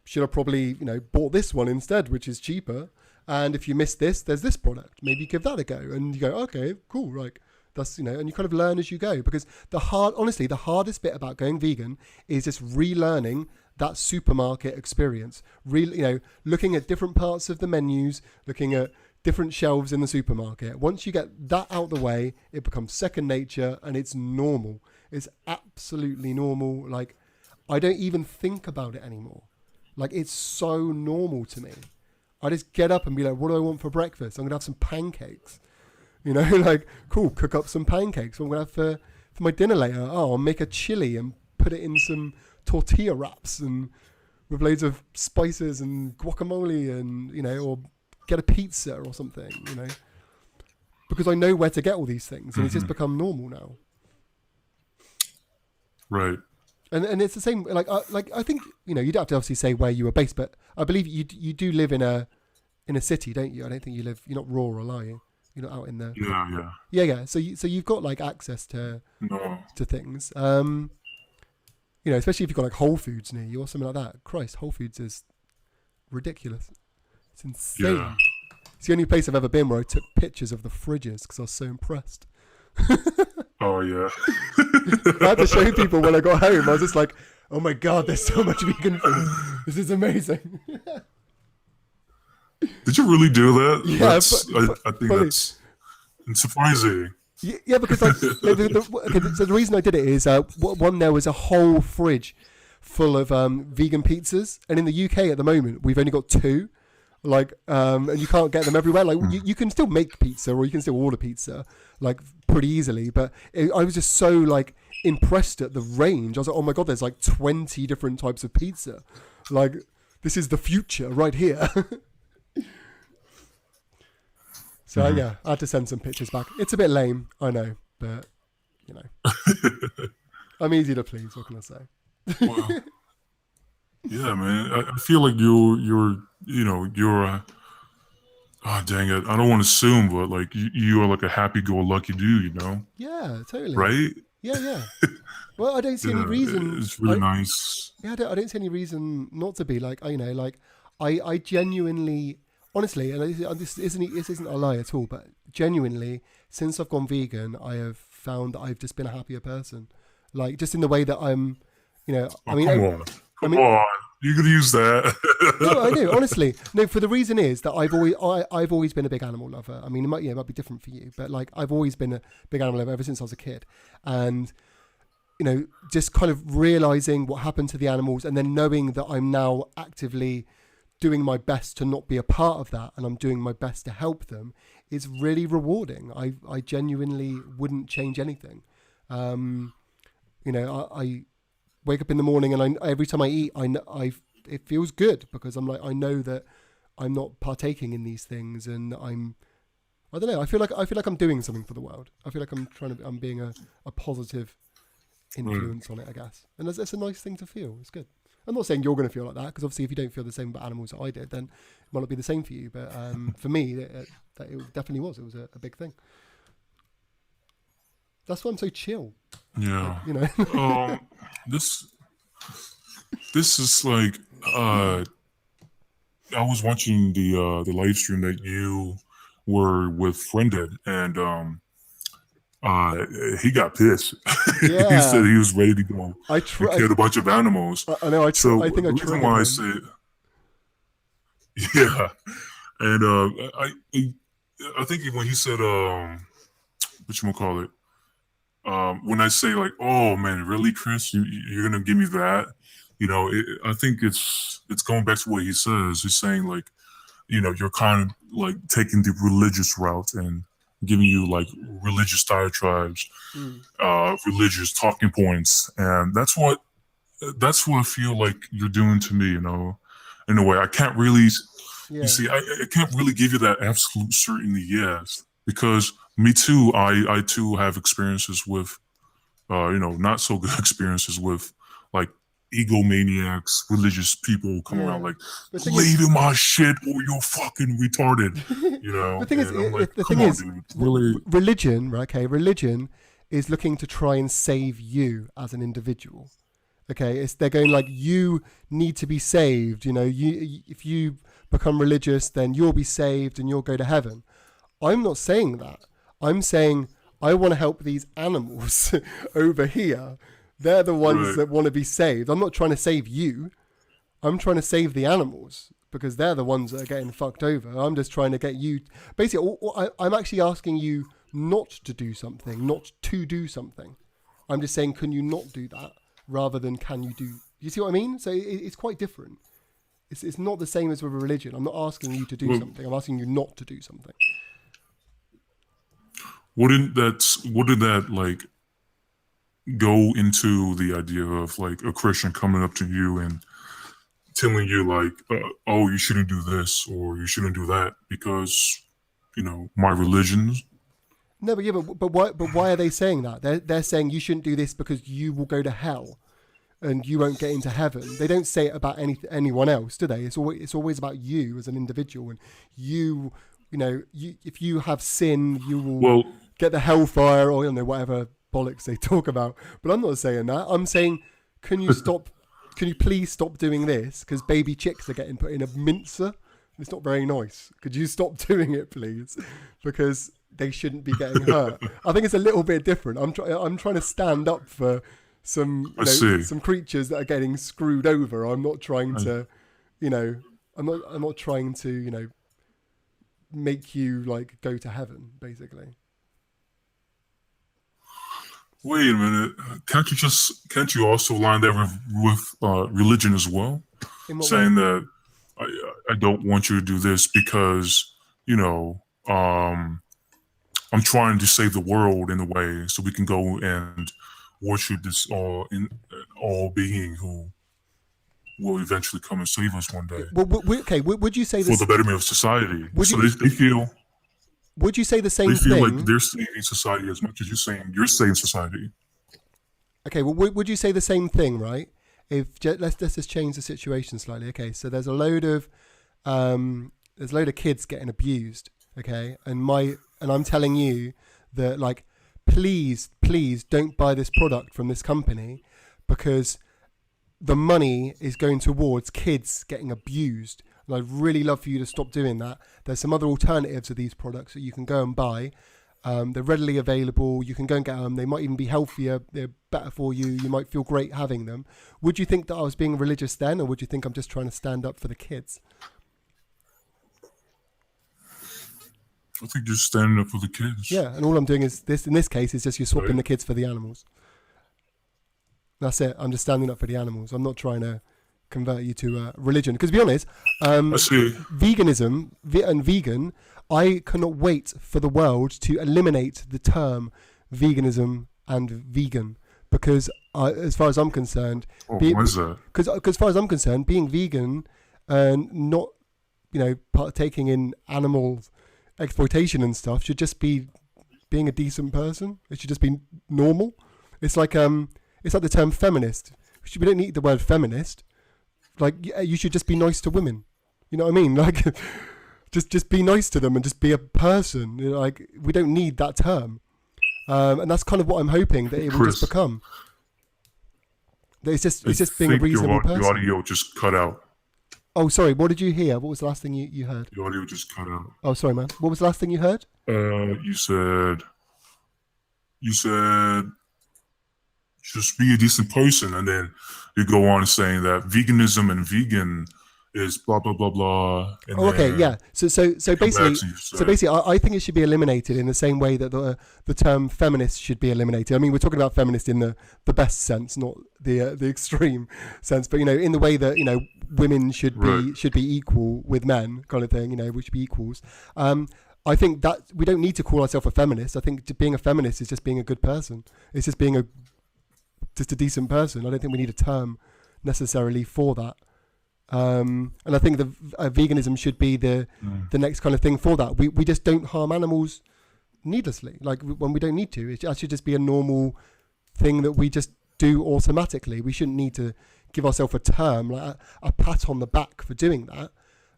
should have probably, bought this one instead, which is cheaper. And if you missed this, there's this product. Maybe give that a go. And you go, okay, cool. That's, and you kind of learn as you go, because the hardest bit about going vegan is just relearning that supermarket experience. Really, looking at different parts of the menus, looking at different shelves in the supermarket. Once you get that out the way, it becomes second nature and it's normal. It's absolutely normal. I don't even think about it anymore. It's so normal to me. I just get up and be like, what do I want for breakfast? I'm going to have some pancakes. Cool, cook up some pancakes. What I'm going to have for my dinner later? Oh, I'll make a chili and put it in some tortilla wraps and with loads of spices and guacamole and, or get a pizza or something, because I know where to get all these things and it's just become normal now. Right. And it's the same, I think, you don't have to obviously say where you were based, but I believe you do live in a city, don't you? I don't think you're not rural, are you? You're not out in the Yeah. yeah. So you've got like access to No. things. Especially if you've got like Whole Foods near you or something like that. Christ, Whole Foods is ridiculous. It's insane. Yeah. It's the only place I've ever been where I took pictures of the fridges because I was so impressed. Oh yeah. I had to show people when I got home. I was just like, oh my God, there's so much vegan food. This is amazing. Did you really do that? Yeah, I think that's surprising. Yeah, because like, so the reason I did it is one, there was a whole fridge full of vegan pizzas, and in the UK at the moment we've only got 2, like and you can't get them everywhere. Like you can still make pizza or you can still order pizza like pretty easily, but I was just so like impressed at the range. I was like, oh my God, there's like 20 different types of pizza. Like this is the future right here. So yeah, I had to send some pictures back. It's a bit lame, I know, but I'm easy to please. What can I say? Well, yeah, man. I feel like you're oh dang it, I don't want to assume, but like you are like a happy-go-lucky dude, Yeah, totally. right? Yeah. Well, I don't see any reason. It's really nice. Yeah, I don't see any reason not to be like, I genuinely. Honestly, and this isn't a lie at all, but genuinely, since I've gone vegan, I have found that I've just been a happier person. Like, just in the way that I'm, Come on. You could use that. No, I do, honestly. No, for the reason is that I've always been a big animal lover. I mean, it might be different for you, but like, I've always been a big animal lover ever since I was a kid. And, just kind of realizing what happened to the animals and then knowing that I'm now actively doing my best to not be a part of that, and I'm doing my best to help them, is really rewarding. I genuinely wouldn't change anything. I wake up in the morning and every time I eat, it feels good because I'm like, I know that I'm not partaking in these things, and I don't know. I feel like I'm doing something for the world. I feel like I'm being a positive influence on it, I guess, and it's a nice thing to feel. It's good. I'm not saying you're going to feel like that, because obviously if you don't feel the same about animals that I did, then it might not be the same for you. But for me, it definitely was. It was a big thing. That's why I'm so chill. Yeah. This is like I was watching the live stream that you were with Friended, and he got pissed. Yeah. He said he was ready to go. I killed a bunch of animals. I know. I think I the reason why I said, yeah, and I think when he said whatchamacallit, when I say like, oh man, really, Chris, you're gonna give me that? I think it's going back to what he says. He's saying like, you're kind of like taking the religious route and giving you like religious diatribes, religious talking points, and that's what I feel like you're doing to me. In a way, I can't really. Yeah. You see, I can't really give you that absolute certainty, yes, because me too. I too have experiences with, not so good experiences with like egomaniacs, religious people come around like, believe in my shit or you're fucking retarded. The thing is, like, the thing is, dude, really, religion, right? Okay, religion is looking to try and save you as an individual. Okay, they're going like, you need to be saved. If you become religious, then you'll be saved and you'll go to heaven. I'm not saying that. I'm saying I want to help these animals over here. They're the ones that want to be saved. I'm not trying to save you. I'm trying to save the animals because they're the ones that are getting fucked over. I'm just trying to get you. Basically, I'm actually asking you not to do something, not to do something. I'm just saying, can you not do that rather than can you do? You see what I mean? So it's quite different. It's not the same as with a religion. I'm not asking you to do something. I'm asking you not to do something. Wouldn't that like go into the idea of like a Christian coming up to you and telling you like, oh, you shouldn't do this or you shouldn't do that because, my religion's. No, but why are they saying that? They're saying you shouldn't do this because you will go to hell and you won't get into heaven. They don't say it about anyone else, do they? It's always about you as an individual, and you if you have sin, you will Well, get the hellfire, or whatever bollocks they talk about. But I'm not saying that. I'm saying, can you please stop doing this? Because baby chicks are getting put in a mincer. It's not very nice. Could you stop doing it, please? Because they shouldn't be getting hurt. I think it's a little bit different. I'm trying to stand up for some some creatures that are getting screwed over. I'm not trying to, I'm not trying to, make you like go to heaven, basically. Wait a minute. Can't you also line that with religion as well? Saying that I don't want you to do this because, I'm trying to save the world in a way so we can go and worship this all being who will eventually come and save us one day. Well, okay, would you say for the betterment of society? They feel. Would you say the same thing? They feel like they're saving society as much as you're saving society. Okay, well, would you say the same thing, right? Let's just change the situation slightly. Okay, so there's a load of kids getting abused. Okay, and I'm telling you that, like, please don't buy this product from this company because the money is going towards kids getting abused. And I'd really love for you to stop doing that. There's some other alternatives of these products that you can go and buy. They're readily available. You can go and get them. They might even be healthier. They're better for you. You might feel great having them. Would you think that I was being religious then, or would you think I'm just trying to stand up for the kids? I think you're standing up for the kids. Yeah, and all I'm doing is in this case, is just you're swapping the kids for the animals. That's it. I'm just standing up for the animals. I'm not trying to convert you to religion. Because to be honest, veganism and vegan, I cannot wait for the world to eliminate the term veganism and vegan. Because as far as I'm concerned, why is that? Because as far as I'm concerned, being vegan and not, partaking in animal exploitation and stuff should just be being a decent person. It should just be normal. It's like the term feminist. We don't need the word feminist. Like, you should just be nice to women. You know what I mean? Like, just be nice to them and just be a person. Like, we don't need that term. And that's kind of what I'm hoping that it will just become. That it's just being a reasonable person. Your audio just cut out. Oh, sorry. What did you hear? What was the last thing you heard? Your audio just cut out. Oh, sorry, man. What was the last thing you heard? You said just be a decent person, and then you go on saying that veganism and vegan is blah blah blah blah. Okay, yeah. So basically, I think it should be eliminated in the same way that the term feminist should be eliminated. I mean, we're talking about feminist in the best sense, not the extreme sense, but in the way that women should be equal with men, kind of thing. We should be equals. I think that we don't need to call ourselves a feminist. I think being a feminist is just being a good person. It's just being a decent person. I don't think we need a term necessarily for that. And I think the veganism should be the next kind of thing for that. We just don't harm animals needlessly, like when we don't need to. It should just be a normal thing that we just do automatically. We shouldn't need to give ourselves a term, like a pat on the back for doing that.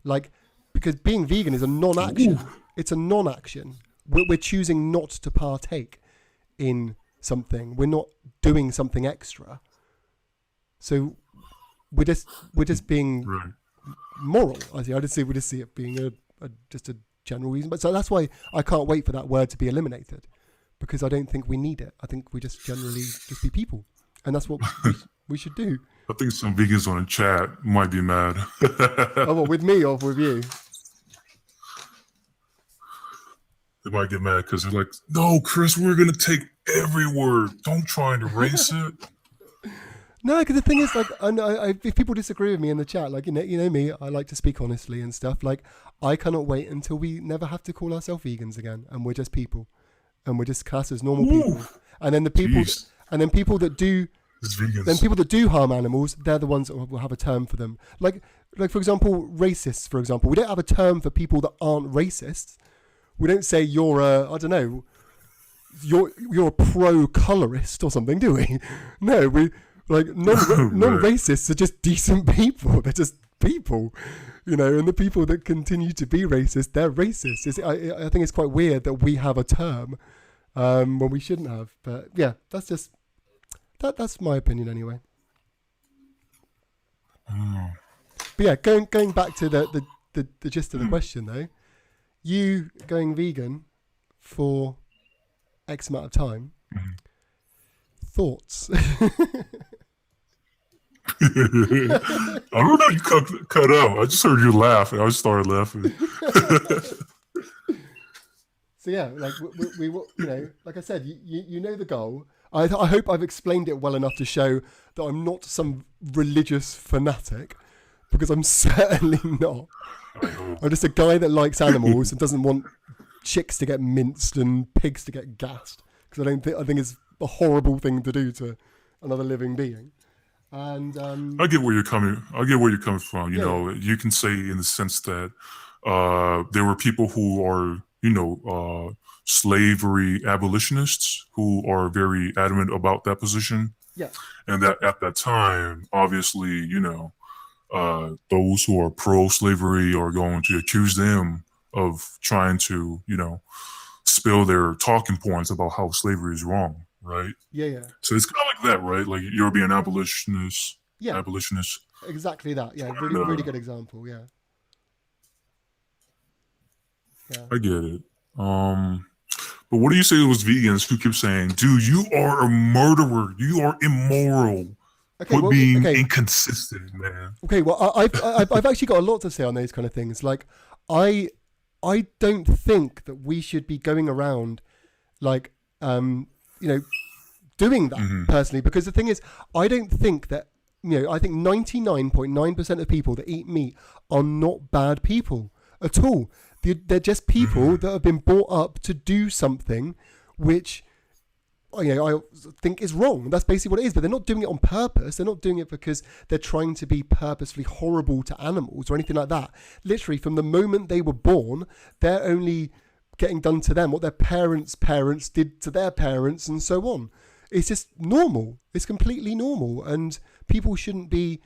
Like, because being vegan is a non-action. Ooh. It's a non-action. We're choosing not to partake in something. We're not doing something extra. So we're just being moral. I just see it being just a general reason. But so that's why I can't wait for that word to be eliminated, because I don't think we need it. I think we just generally just be people, and that's what we should do. I think some vegans on the chat might be mad. Oh, what, with me or with you? They might get mad because they're like, "No, Chris, we're gonna take every word. Don't try and erase it." No, because the thing is, like, if people disagree with me in the chat, like, you know me, I like to speak honestly and stuff. Like, I cannot wait until we never have to call ourselves vegans again, and we're just people, and we're just classed as normal people. And then people that do harm animals, they're the ones that will have a term for them. Like for example, racists. For example, we don't have a term for people that aren't racists. We don't say you're you're a pro-colorist or something, do we? No, we. Like, non-racists are just decent people. They're just people. you know, and the people that continue to be racist, they're racist. I think it's quite weird that we have a term when we shouldn't have. But yeah, that's my opinion anyway. But yeah, going back to the gist of the question though, you going vegan for X amount of time, thoughts? I don't know. You cut out. I just heard you laugh, and I just started laughing. So yeah, like we you know, like I said, you know the goal. I hope I've explained it well enough to show that I'm not some religious fanatic, because I'm certainly not. I'm just a guy that likes animals and doesn't want chicks to get minced and pigs to get gassed, because I think it's a horrible thing to do to another living being. And I get where you're coming from. You know, you can say in the sense that there were people who are, you know, slavery abolitionists who are very adamant about that position. Yeah. And that at that time, obviously, you know, those who are pro-slavery are going to accuse them of trying to, you know, spill their talking points about how slavery is wrong, right? Yeah. So it's kind of like that, right? Like you're being abolitionist. Yeah. Abolitionist. Exactly that. Yeah. Really good example. Yeah. Yeah. I get it. But what do you say to those vegans who keep saying, dude, you are a murderer. You are immoral. Quit being inconsistent, man. Okay, well, I've actually got a lot to say on those kind of things. Like, I don't think that we should be going around, like, you know, doing that personally. Because the thing is, I don't think that, you know, I think 99.9% of people that eat meat are not bad people at all. They're just people that have been brought up to do something which, you know, I think is wrong. That's basically what it is. But they're not doing it on purpose. They're not doing it because they're trying to be purposefully horrible to animals or anything like that. Literally, from the moment they were born, they're only getting done to them what their parents' parents did to their parents, and so on. It's just normal. It's completely normal, and people shouldn't be,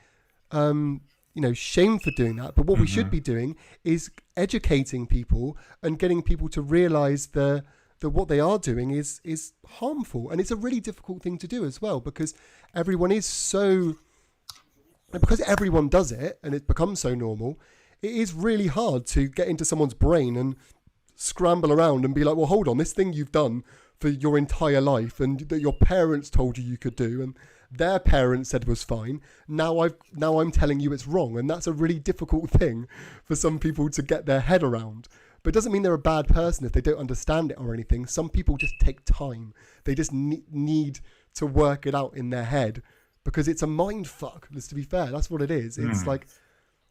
you know, shamed for doing that. But what we should be doing is educating people and getting people to realise that what they are doing is harmful. And it's a really difficult thing to do as well, because everyone does it and it becomes so normal. It is really hard to get into someone's brain and scramble around and be like, well, hold on, this thing you've done for your entire life and that your parents told you could do and their parents said was fine, now I'm telling you it's wrong. And that's a really difficult thing for some people to get their head around. But it doesn't mean they're a bad person if they don't understand it or anything. Some people just take time. They just need to work it out in their head, because it's a mind fuck. Let's, to be fair, that's what it is. It's like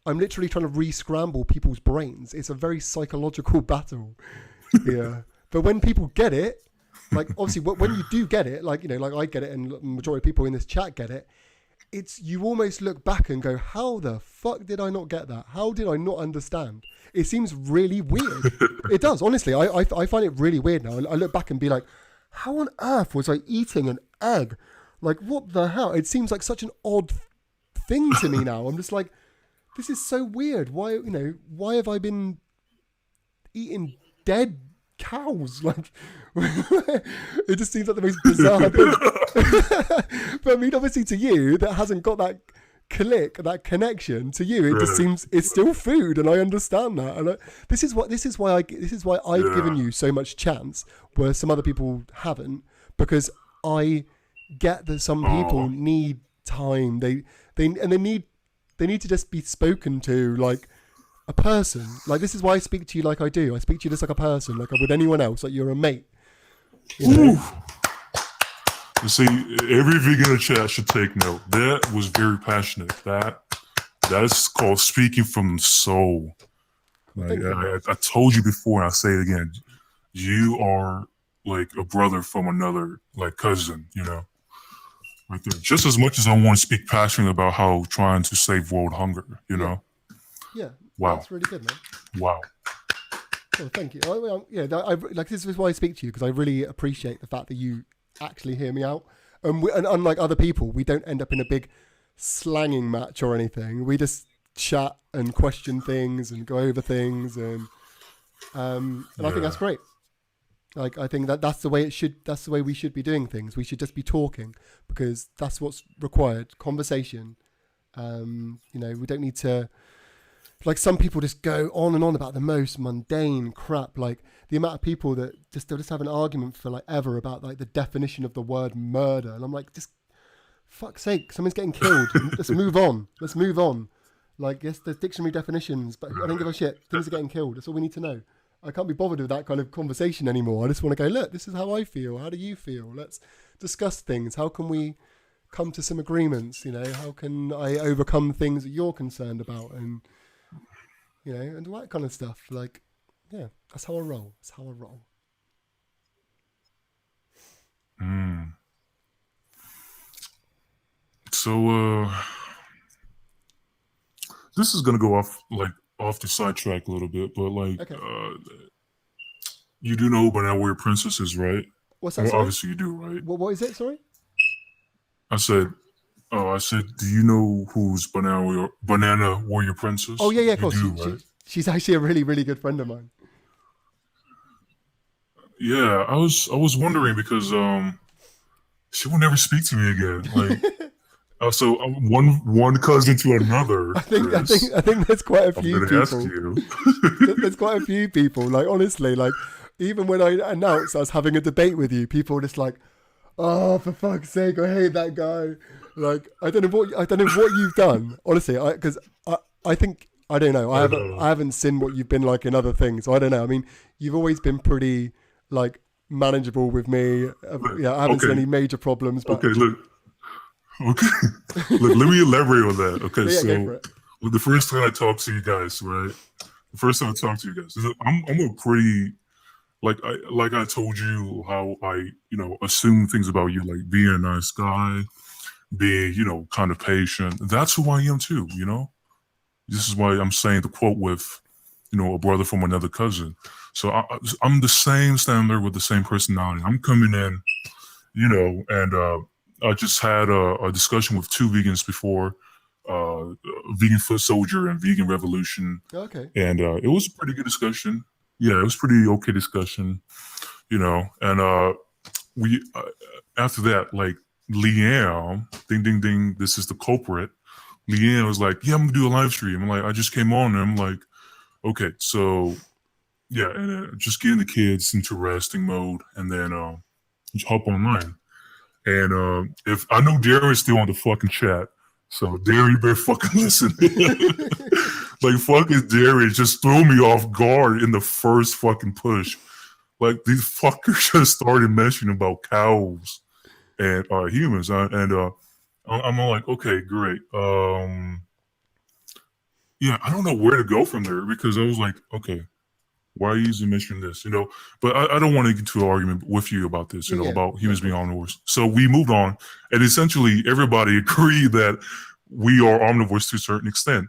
I'm literally trying to re-scramble people's brains. It's a very psychological battle. Yeah. But when people get it, like, obviously, when you do get it, like, you know, like I get it and the majority of people in this chat get it, it's, you almost look back and go, how the fuck did I not get that? How did I not understand? It seems really weird. It does, honestly. I find it really weird now. I look back and be like, how on earth was I eating an egg? Like, what the hell? It seems like such an odd thing to me now. I'm just like, this is so weird. Why have I been eating dead cows? Like, it just seems like the most bizarre thing. But I mean, obviously to you that hasn't got that click, that connection, to you it just seems it's still food, and I understand that. And this is why I've given you so much chance where some other people haven't, because I get that some people need time. They need to just be spoken to like a person. Like, this is why I speak to you like I do. I speak to you just like a person, like I would anyone else, like you're a mate. You know? You see, every vegan in the chat should take note. That was very passionate. That is called speaking from the soul. Like, I told you before, and I say it again. You are like a brother from another, like, cousin, you know? Right there. Just as much as I want to speak passionately about how trying to save world hunger, you know? Yeah. Wow. That's really good, man. Wow. Oh, thank you. Like, this is why I speak to you, because I really appreciate the fact that you actually hear me out. And unlike other people, we don't end up in a big slanging match or anything. We just chat and question things and go over things, and I think that's great. Like, I think that's the way it should. That's the way we should be doing things. We should just be talking, because that's what's required. Conversation. We don't need to. Like, some people just go on and on about the most mundane crap. Like, the amount of people that they'll just have an argument for like ever about like the definition of the word murder, and I'm like, just fuck's sake, someone's getting killed. Let's move on. Let's move on. Like, yes, there's dictionary definitions, but I don't give a shit. Things are getting killed. That's all we need to know. I can't be bothered with that kind of conversation anymore. I just want to go, look, this is how I feel. How do you feel? Let's discuss things. How can we come to some agreements? How can I overcome things that you're concerned about? And, and all that kind of stuff. Like, yeah, that's how I roll. That's how I roll. So, this is going to go off the sidetrack a little bit, but like, Okay. You do know Banana Warrior Princesses, right? What's that? Well, Sorry? obviously you do, right? What is it? Sorry? I said, do you know who's Banana Warrior Princess? Oh, yeah, of You course. do, right? She's actually a really, really good friend of mine. Yeah, I was wondering because she will never speak to me again. Like, so one cousin to another. I think there's quite a few I'm gonna ask people. you. There's quite a few people. Like, honestly, like, even when I announced I was having a debate with you, people were just like, "Oh, for fuck's sake, I hate that guy." Like, I don't know what you've done. Honestly, because I think, I don't know. I haven't seen what you've been like in other things. So I don't know. I mean, you've always been pretty like manageable with me. I haven't seen any major problems. But Okay, look, let me elaborate on that. Okay, yeah, go for it. The first time I talked to you guys, right? The first time I talked to you guys, I'm a pretty like I told you how I assume things about you, like being a nice guy, being kind of patient. That's who I am too. This is why I'm saying the quote with a brother from another cousin. So I'm the same standard with the same personality. I'm coming in, and I just had a discussion with two vegans before, Vegan Foot Soldier and Vegan Revolution. Okay. And it was a pretty good discussion. Yeah, it was pretty okay discussion, and we, after that, like, Leanne, ding, ding, ding, this is the culprit. Leanne was like, yeah, I'm gonna do a live stream. I'm like, I just came on and I'm like, okay, so yeah, and just getting the kids into resting mode and then just hop online. And if I know Darren's still on the fucking chat, so Darren, you better fucking listen. Like, fucking Darren just threw me off guard in the first fucking push. Like, these fuckers just started mentioning about cows and humans, and I'm all like, okay, great. Yeah, I don't know where to go from there, because I was like, okay, why are you even mentioning this? But I don't want to get into an argument with you about this, about humans being omnivores. So we moved on, and essentially everybody agreed that we are omnivores to a certain extent.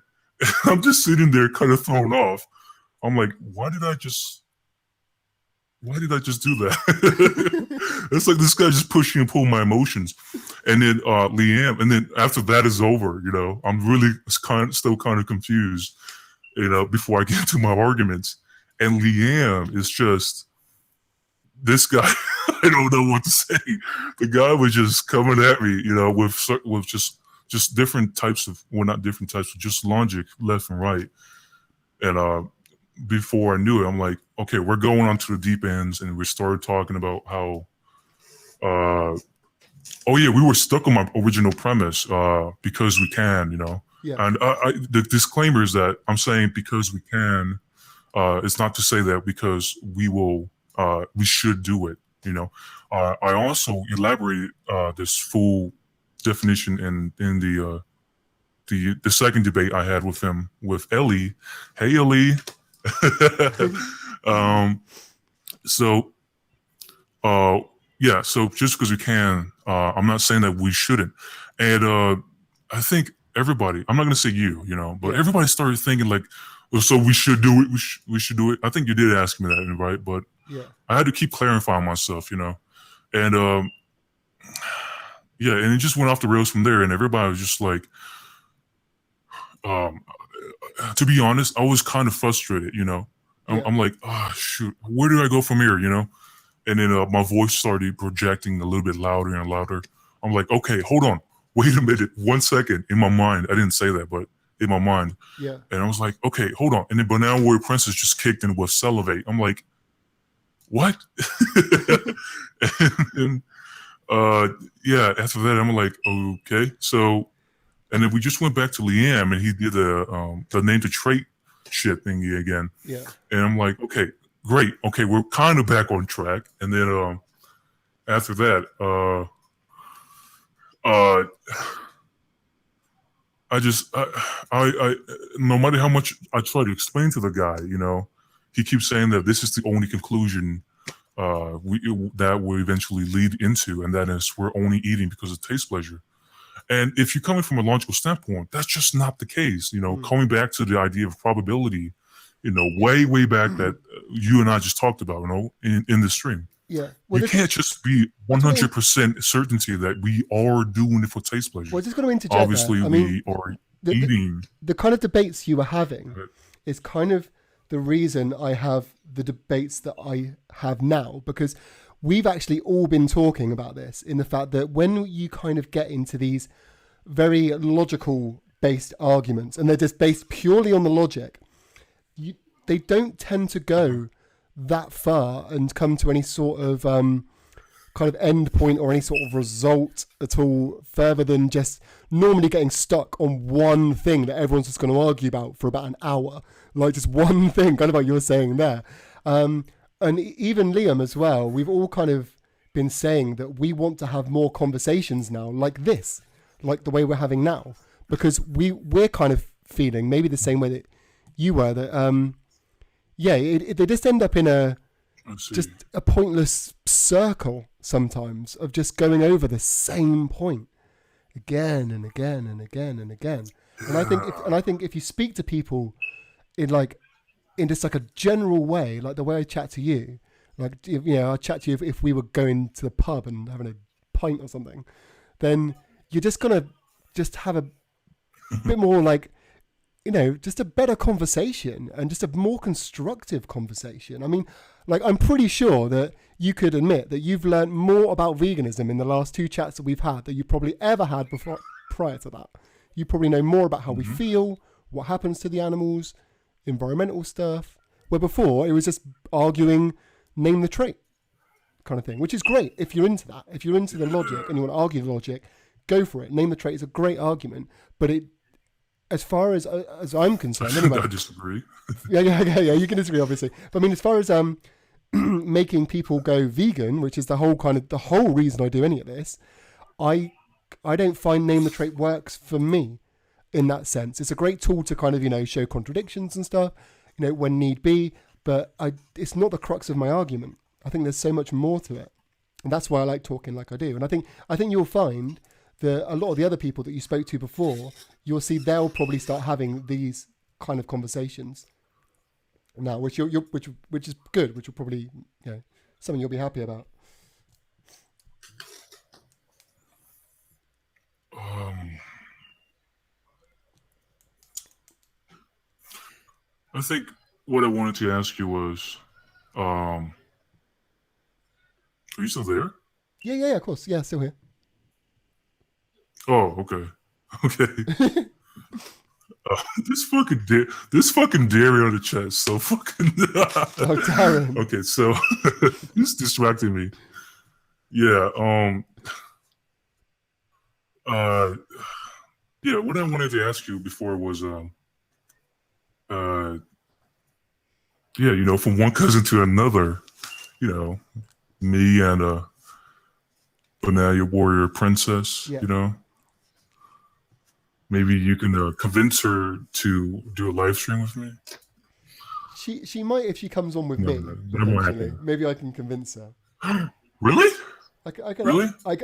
I'm just sitting there kind of thrown off. I'm like, why did I just do that? It's like this guy just pushing and pulling my emotions. And then Leanne, and then after that is over, I'm really still kind of confused, before I get into my arguments. And Leanne is just, this guy, I don't know what to say. The guy was just coming at me, with just different types of, well, not different types, but just logic left and right. And before I knew it, I'm like, okay, we're going on to the deep ends, and we started talking about how, we were stuck on my original premise, because we can, Yeah. And the disclaimer is that I'm saying because we can, it's not to say that because we should do it, I also elaborated this full definition in the second debate I had with him, with Ellie. Hey, Ellie. So just because we can, I'm not saying that we shouldn't. And I think everybody, I'm not going to say you, but everybody started thinking like, so we should do it. We should do it. I think you did ask me that, right? But yeah, I had to keep clarifying myself, and and it just went off the rails from there. And everybody was just like, to be honest, I was kind of frustrated, you know. I'm like, oh, shoot, where do I go from here, you know? And then my voice started projecting a little bit louder and louder. I'm like, okay, hold on. Wait a minute. 1 second. In my mind, I didn't say that, but in my mind. Yeah. And I was like, okay, hold on. And then Banana Warrior Princess just kicked in with Salivate. I'm like, what? and yeah, after that, I'm like, okay. So, and then we just went back to Liam and he did the name to trait shit thingy again. Yeah. And I'm like, okay, great. Okay, we're kind of back on track. And then after that, I no matter how much I try to explain to the guy, you know, he keeps saying that this is the only conclusion that will eventually lead into, and that is we're only eating because of taste pleasure. And if you're coming from a logical standpoint, that's just not the case. You know, coming back to the idea of probability, you know, way back that you and I just talked about, you know, in the stream. Yeah. Well, you can't just be 100% certainty that we are doing it for taste pleasure. Well, just going to interject. Obviously, we are eating. The kind of debates you were having is kind of the reason I have the debates that I have now, because we've actually all been talking about this in the fact that when you kind of get into these very logical based arguments and they're just based purely on the logic, they don't tend to go that far and come to any sort of kind of end point or any sort of result at all further than just normally getting stuck on one thing that everyone's just going to argue about for about an hour, like just one thing, kind of like you were saying there. And even Liam as well, we've all kind of been saying that we want to have more conversations now like this, like the way we're having now, because we're kind of feeling maybe the same way that you were, that they just end up in just a pointless circle sometimes of just going over the same point again and again and again and again. And I think if you speak to people in just like a general way, like the way I chat to you, like, you know, I'd chat to you if we were going to the pub and having a pint or something, then you're just going to just have a bit more like, you know, just a better conversation and just a more constructive conversation. I mean, like, I'm pretty sure that you could admit that you've learned more about veganism in the last 2 chats that we've had that you probably ever had before, prior to that. You probably know more about how we feel, what happens to the animals, environmental stuff, where before it was just arguing, name the trait kind of thing, which is great if you're into that. If you're into the logic and you want to argue the logic, go for it. Name the trait is a great argument, but it, as far as I'm concerned, anyway. I disagree. Yeah, you can disagree, obviously. But I mean, as far as making people go vegan, which is the whole reason I do any of this, I don't find name the trait works for me in that sense. It's a great tool to kind of, you know, show contradictions and stuff, you know, when need be, but it's not the crux of my argument. I think there's so much more to it. And that's why I like talking like I do. And I think you'll find that a lot of the other people that you spoke to before, you'll see they'll probably start having these kind of conversations now, which is good, which will probably, you know, something you'll be happy about. I think what I wanted to ask you was, are you still there? Yeah, of course. Yeah, still here. Oh, okay. This fucking dairy on the chest, so fucking. Oh, Darren. Okay, so it's distracting me. Yeah. Yeah. What I wanted to ask you before was, yeah, you know, from one cousin to another, you know, me and Banana Warrior Princess, you know. Maybe you can convince her to do a live stream with me. She might if she comes on with me. That won't happen. Maybe I can convince her. Really? I can, really? I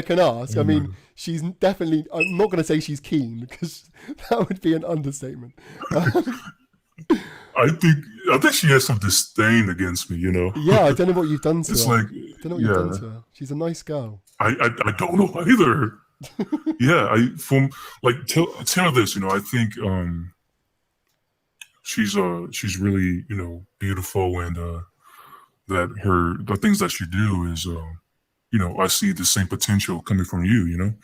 can ask. I mean, she's definitely. I'm not going to say she's keen because that would be an understatement. I think she has some disdain against me. You know. Yeah, I don't know what you've done to her. It's like, I don't know what you've done to her. She's a nice girl. I don't know either. Yeah, tell her this, you know, I think she's really, you know, beautiful, and that the things that she do is, you know, I see the same potential coming from you, you know,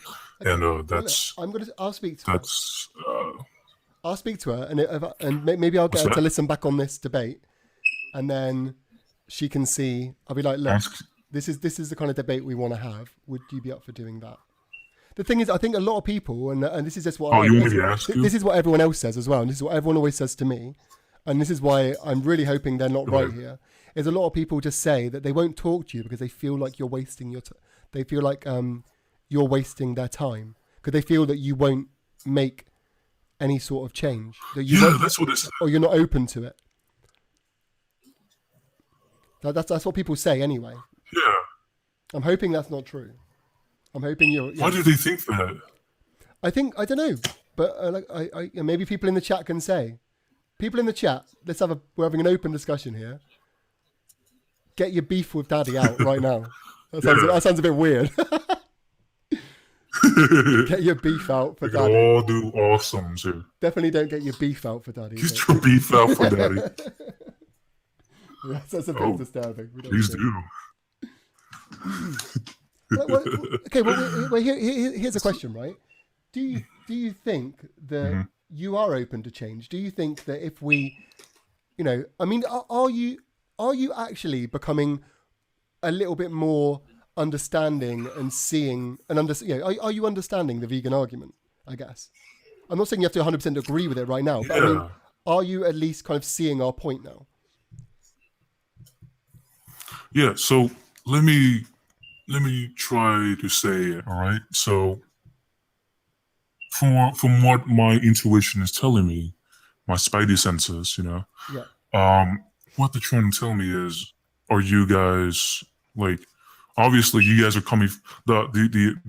Okay. and Well, look, I'll speak to her. that's I'll speak to her, and maybe I'll get what's her to that? listen back on this debate, and then she can see. I'll be like, look, Ask, this is the kind of debate we want to have. Would you be up for doing that? The thing is, I think a lot of people, and this is just what oh, you want me to ask you? this is what everyone else says as well, and this is what everyone always says to me, and this is why I'm really hoping they're not Go right ahead. here. Is a lot of people just say that they won't talk to you because they feel like you're wasting your they feel like you're wasting their time because they feel that you won't make any sort of change, that you Yeah, won't, that's what it's. or you're not open to it. That's what people say anyway. Yeah. I'm hoping that's not true. I'm hoping you're. Why do they think that? I think I don't know, but maybe people in the chat can say. People in the chat, we're having an open discussion here. Get your beef with Dahdiy out right now. That sounds a bit weird. Get your beef out for We can Dahdiy. all do awesomes here. Definitely don't get your beef out for Dahdiy. Get your beef out for Daddy. That's a bit disturbing. We don't Please do. do. Well, here's a question, right? Do you think that you are open to change? Do you think that if we, you know, I mean, are you actually becoming a little bit more understanding and seeing and are you understanding the vegan argument? I guess I'm not saying you have to 100% agree with it right now, but I mean, are you at least kind of seeing our point now? Yeah. So let me try to say it. All right. So from what my intuition is telling me, my spidey senses, you know, what they're trying to tell me is, are you guys like? Obviously, you guys are coming. The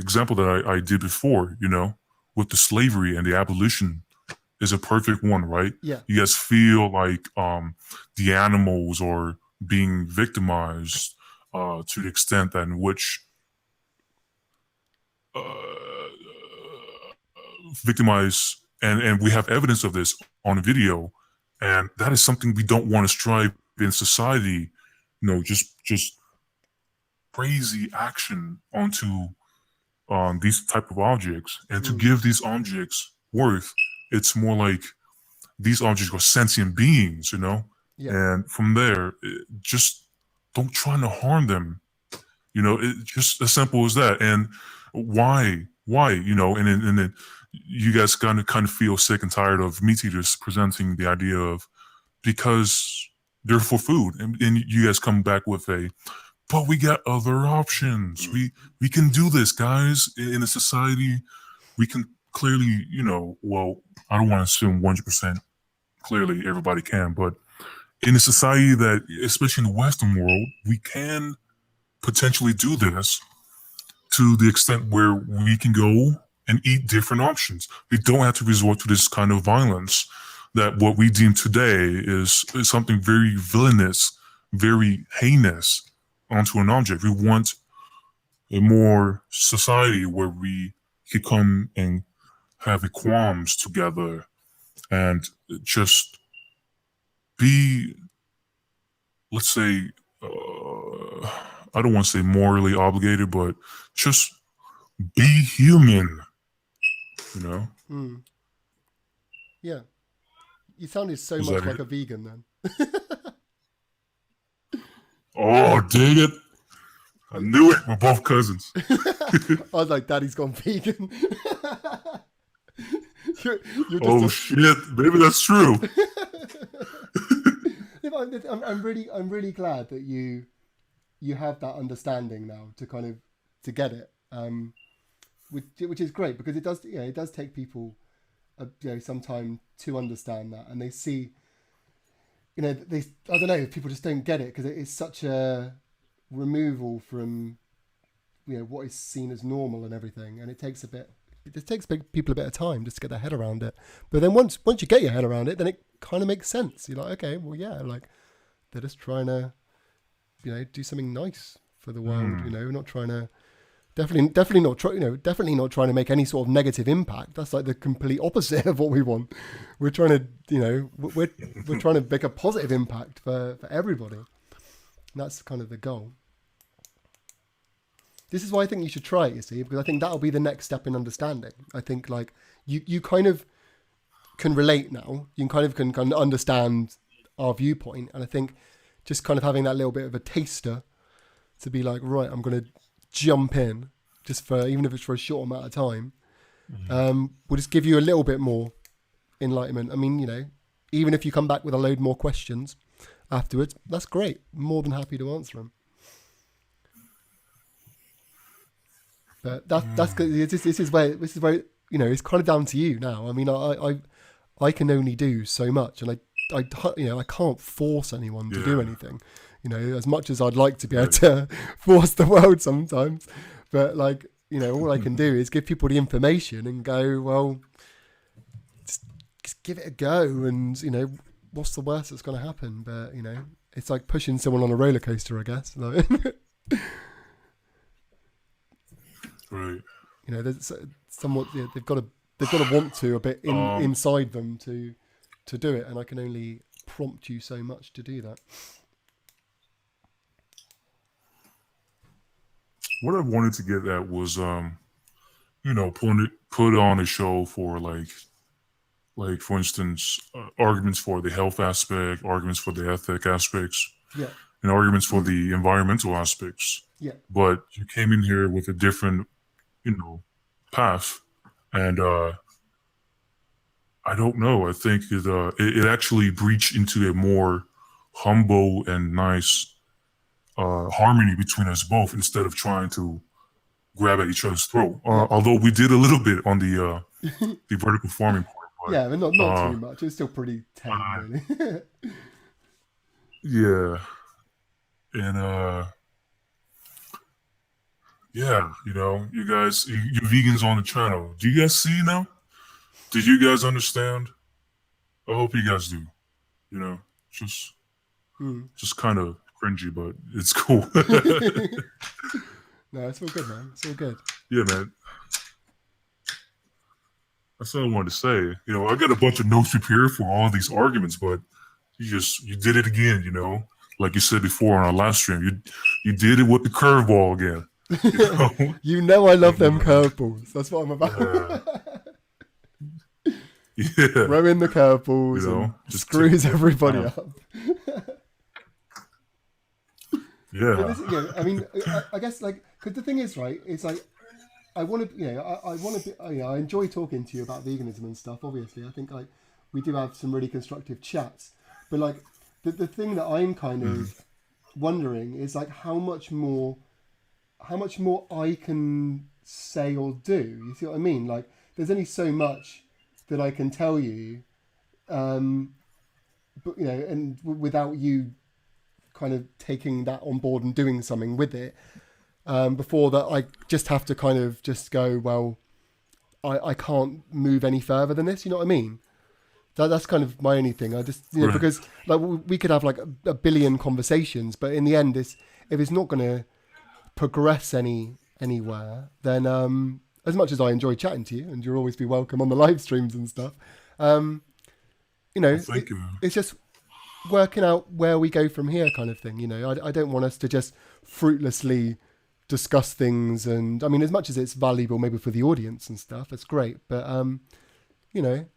example that I did before, you know, with the slavery and the abolition, is a perfect one, right? Yeah. You guys feel like the animals are being victimized to the extent that in which victimized, and we have evidence of this on video, and that is something we don't want to strive in society. You know, just crazy action onto these type of objects, and to give these objects worth, it's more like these objects are sentient beings, you know. And from there, just don't try to harm them, you know. It's just as simple as that. And why, you know, and then you guys kind of feel sick and tired of meat eaters presenting the idea of, because they're for food, and you guys come back with but we got other options. We can do this, guys. In a society, we can clearly, you know, well, I don't want to assume 100% clearly everybody can, but in a society that, especially in the Western world, we can potentially do this to the extent where we can go and eat different options. We don't have to resort to this kind of violence that what we deem today is something very villainous, very heinous onto an object. We want a more society where we could come and have a qualms together and just be, let's say, I don't want to say morally obligated, but just be human, you know? Yeah. You sounded so Is much that like it? a vegan then. Oh, dang it. I knew it. We're both cousins. I was like, Daddy's gone vegan. you're Oh, shit. Maybe that's true. I'm really glad that you have that understanding now to get it, which is great, because it does take people some time to understand that, and they see, you know, I don't know, people just don't get it because it is such a removal from, you know, what is seen as normal and everything, and it just takes people a bit of time just to get their head around it. But then once you get your head around it, then it kind of makes sense. You're like, okay, well, yeah, like they're just trying to, you know, do something nice for the world. You know, not trying to Definitely not definitely not trying to make any sort of negative impact. That's like the complete opposite of what we want. We're trying to, we're trying to make a positive impact for everybody. And that's kind of the goal. This is why I think you should try it, you see, because I think that'll be the next step in understanding. I think like you kind of can relate now. You kind of understand our viewpoint. And I think just kind of having that little bit of a taster to be like, right, I'm going to jump in just for, even if it's for a short amount of time, will just give you a little bit more enlightenment. I mean, even if you come back with a load more questions afterwards, that's great. More than happy to answer them. But that's good. This is where it's kind of down to you now. I mean, I can only do so much, and I can't force anyone to do anything. As much as I'd like to be able to force the world sometimes, but like, all I can do is give people the information and go, well, just give it a go, and what's the worst that's going to happen? But it's like pushing someone on a roller coaster, I guess. Like, right. There's somewhat they've got to want to a bit inside them to do it, and I can only prompt you so much to do that. What I wanted to get at was, put on a show for like for instance, arguments for the health aspect, arguments for the ethic aspects, and arguments for the environmental aspects. Yeah. But you came in here with a different, path, and I don't know. I think it actually breached into a more humble and nice harmony between us both, instead of trying to grab at each other's throat. Although we did a little bit on the vertical farming part. But, but not too much. It's still pretty tame, really. Yeah. And you guys, you vegans on the channel, do you guys see now? Did you guys understand? I hope you guys do. Just kind of cringy, but it's cool. No, it's all good, man. It's all good. Yeah, man. That's what I wanted to say. I got a bunch of notes prepared for all these arguments, but you did it again. Like you said before on our last stream, you did it with the curveball again. I love them curveballs. That's what I'm about. Yeah. Throw in the curveballs and just screws everybody up. Yeah. I mean, I guess because the thing is, right, it's like I want to, I want to, I enjoy talking to you about veganism and stuff. Obviously, I think we do have some really constructive chats. But the thing that I'm kind of wondering is how much more I can say or do. You see what I mean? There's only so much that I can tell you, but and without you kind of taking that on board and doing something with it, before that I just have to kind of just go, well, I can't move any further than this. You know what I mean? That's kind of my only thing. I just, right. Because we could have a billion conversations, but in the end, if it's not going to progress anywhere, then as much as I enjoy chatting to you, and you'll always be welcome on the live streams and stuff, Thank you. It's just working out where we go from here, kind of thing. I don't want us to just fruitlessly discuss things, and I mean, as much as it's valuable maybe for the audience and stuff, it's great, but it'd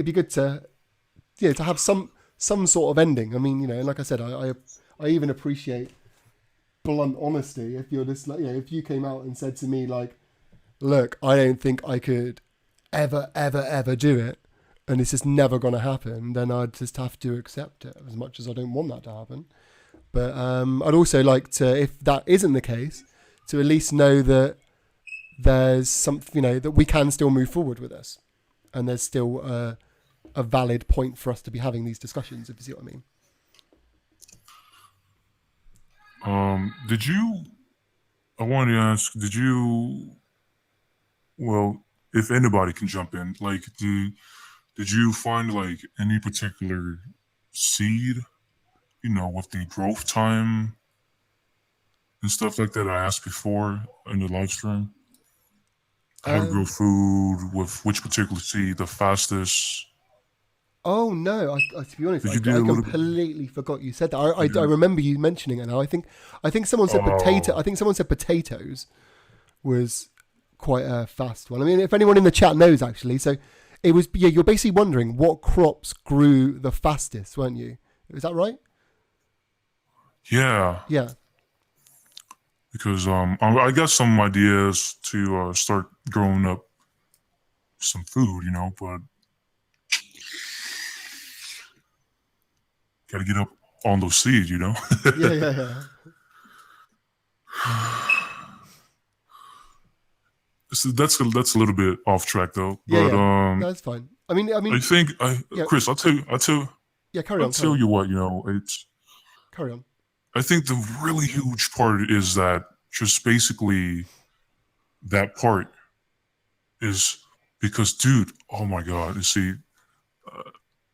be good to have some sort of ending. I mean, like I said, I even appreciate blunt honesty. If you're just if you came out and said to me look, I don't think I could ever do it, and it's just never going to happen, then I'd just have to accept it, as much as I don't want that to happen. But I'd also like to, if that isn't the case, to at least know that there's something, that we can still move forward with this, and there's still a valid point for us to be having these discussions, if you see what I mean. I wanted to ask, if anybody can jump in, did you find any particular seed, with the growth time and stuff like that I asked before in the live stream? How to grow Um, food with which particular seed the fastest? oh no, to be honest, Did you I do a little bit? completely forgot you said that. I Yeah. remember you mentioning it now. I think someone said potato. Oh, I think someone said potatoes was quite a fast one. I mean, if anyone in the chat knows, actually, so it was. Yeah, you're basically wondering what crops grew the fastest, weren't you? Is that right? yeah. Yeah. Because I got some ideas to start growing up some food, but got to get up on those seeds. Yeah, yeah, yeah. So that's a little bit off track though, Yeah, but yeah. That's fine. I think Yeah, Chris, yeah. Carry I'll on, carry tell on, you what, it's carry on. I think the really huge part is that just basically that part is because, dude, oh my god, you see,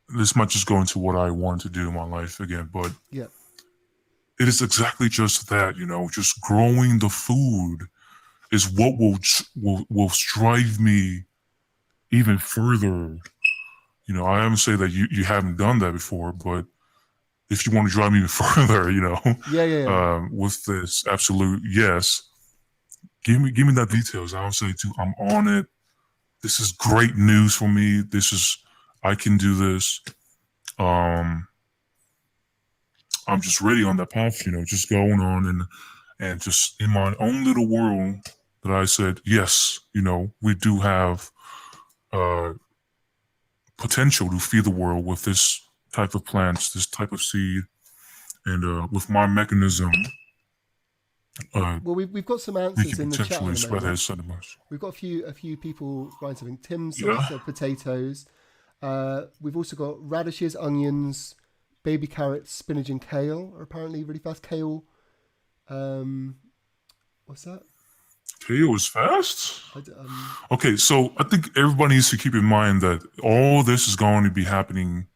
this might just go into what I want to do in my life again, but Yeah, it is exactly just that, just growing the food is what will drive me even further. I haven't say that you haven't done that before, but if you want to drive me even further, yeah, yeah, yeah. with this absolute yes, give me that details. I'll say too, I'm on it. This is great news for me. I can do this. Um, I'm just ready on that path, just going on and just in my own little world that I said, yes, we do have uh, potential to feed the world with this type of plants, this type of seed, and with my mechanism, Well, we've got some we answers can in the chat at potentially the spread moment. his sentiments. We've got a few people writing something. Tim Yeah. said potatoes. We've also got radishes, onions, baby carrots, spinach, and kale are apparently really fast. Kale. What's that? KO is fast? I d- um, Okay, so I think everybody needs to keep in mind that all this is going to be happening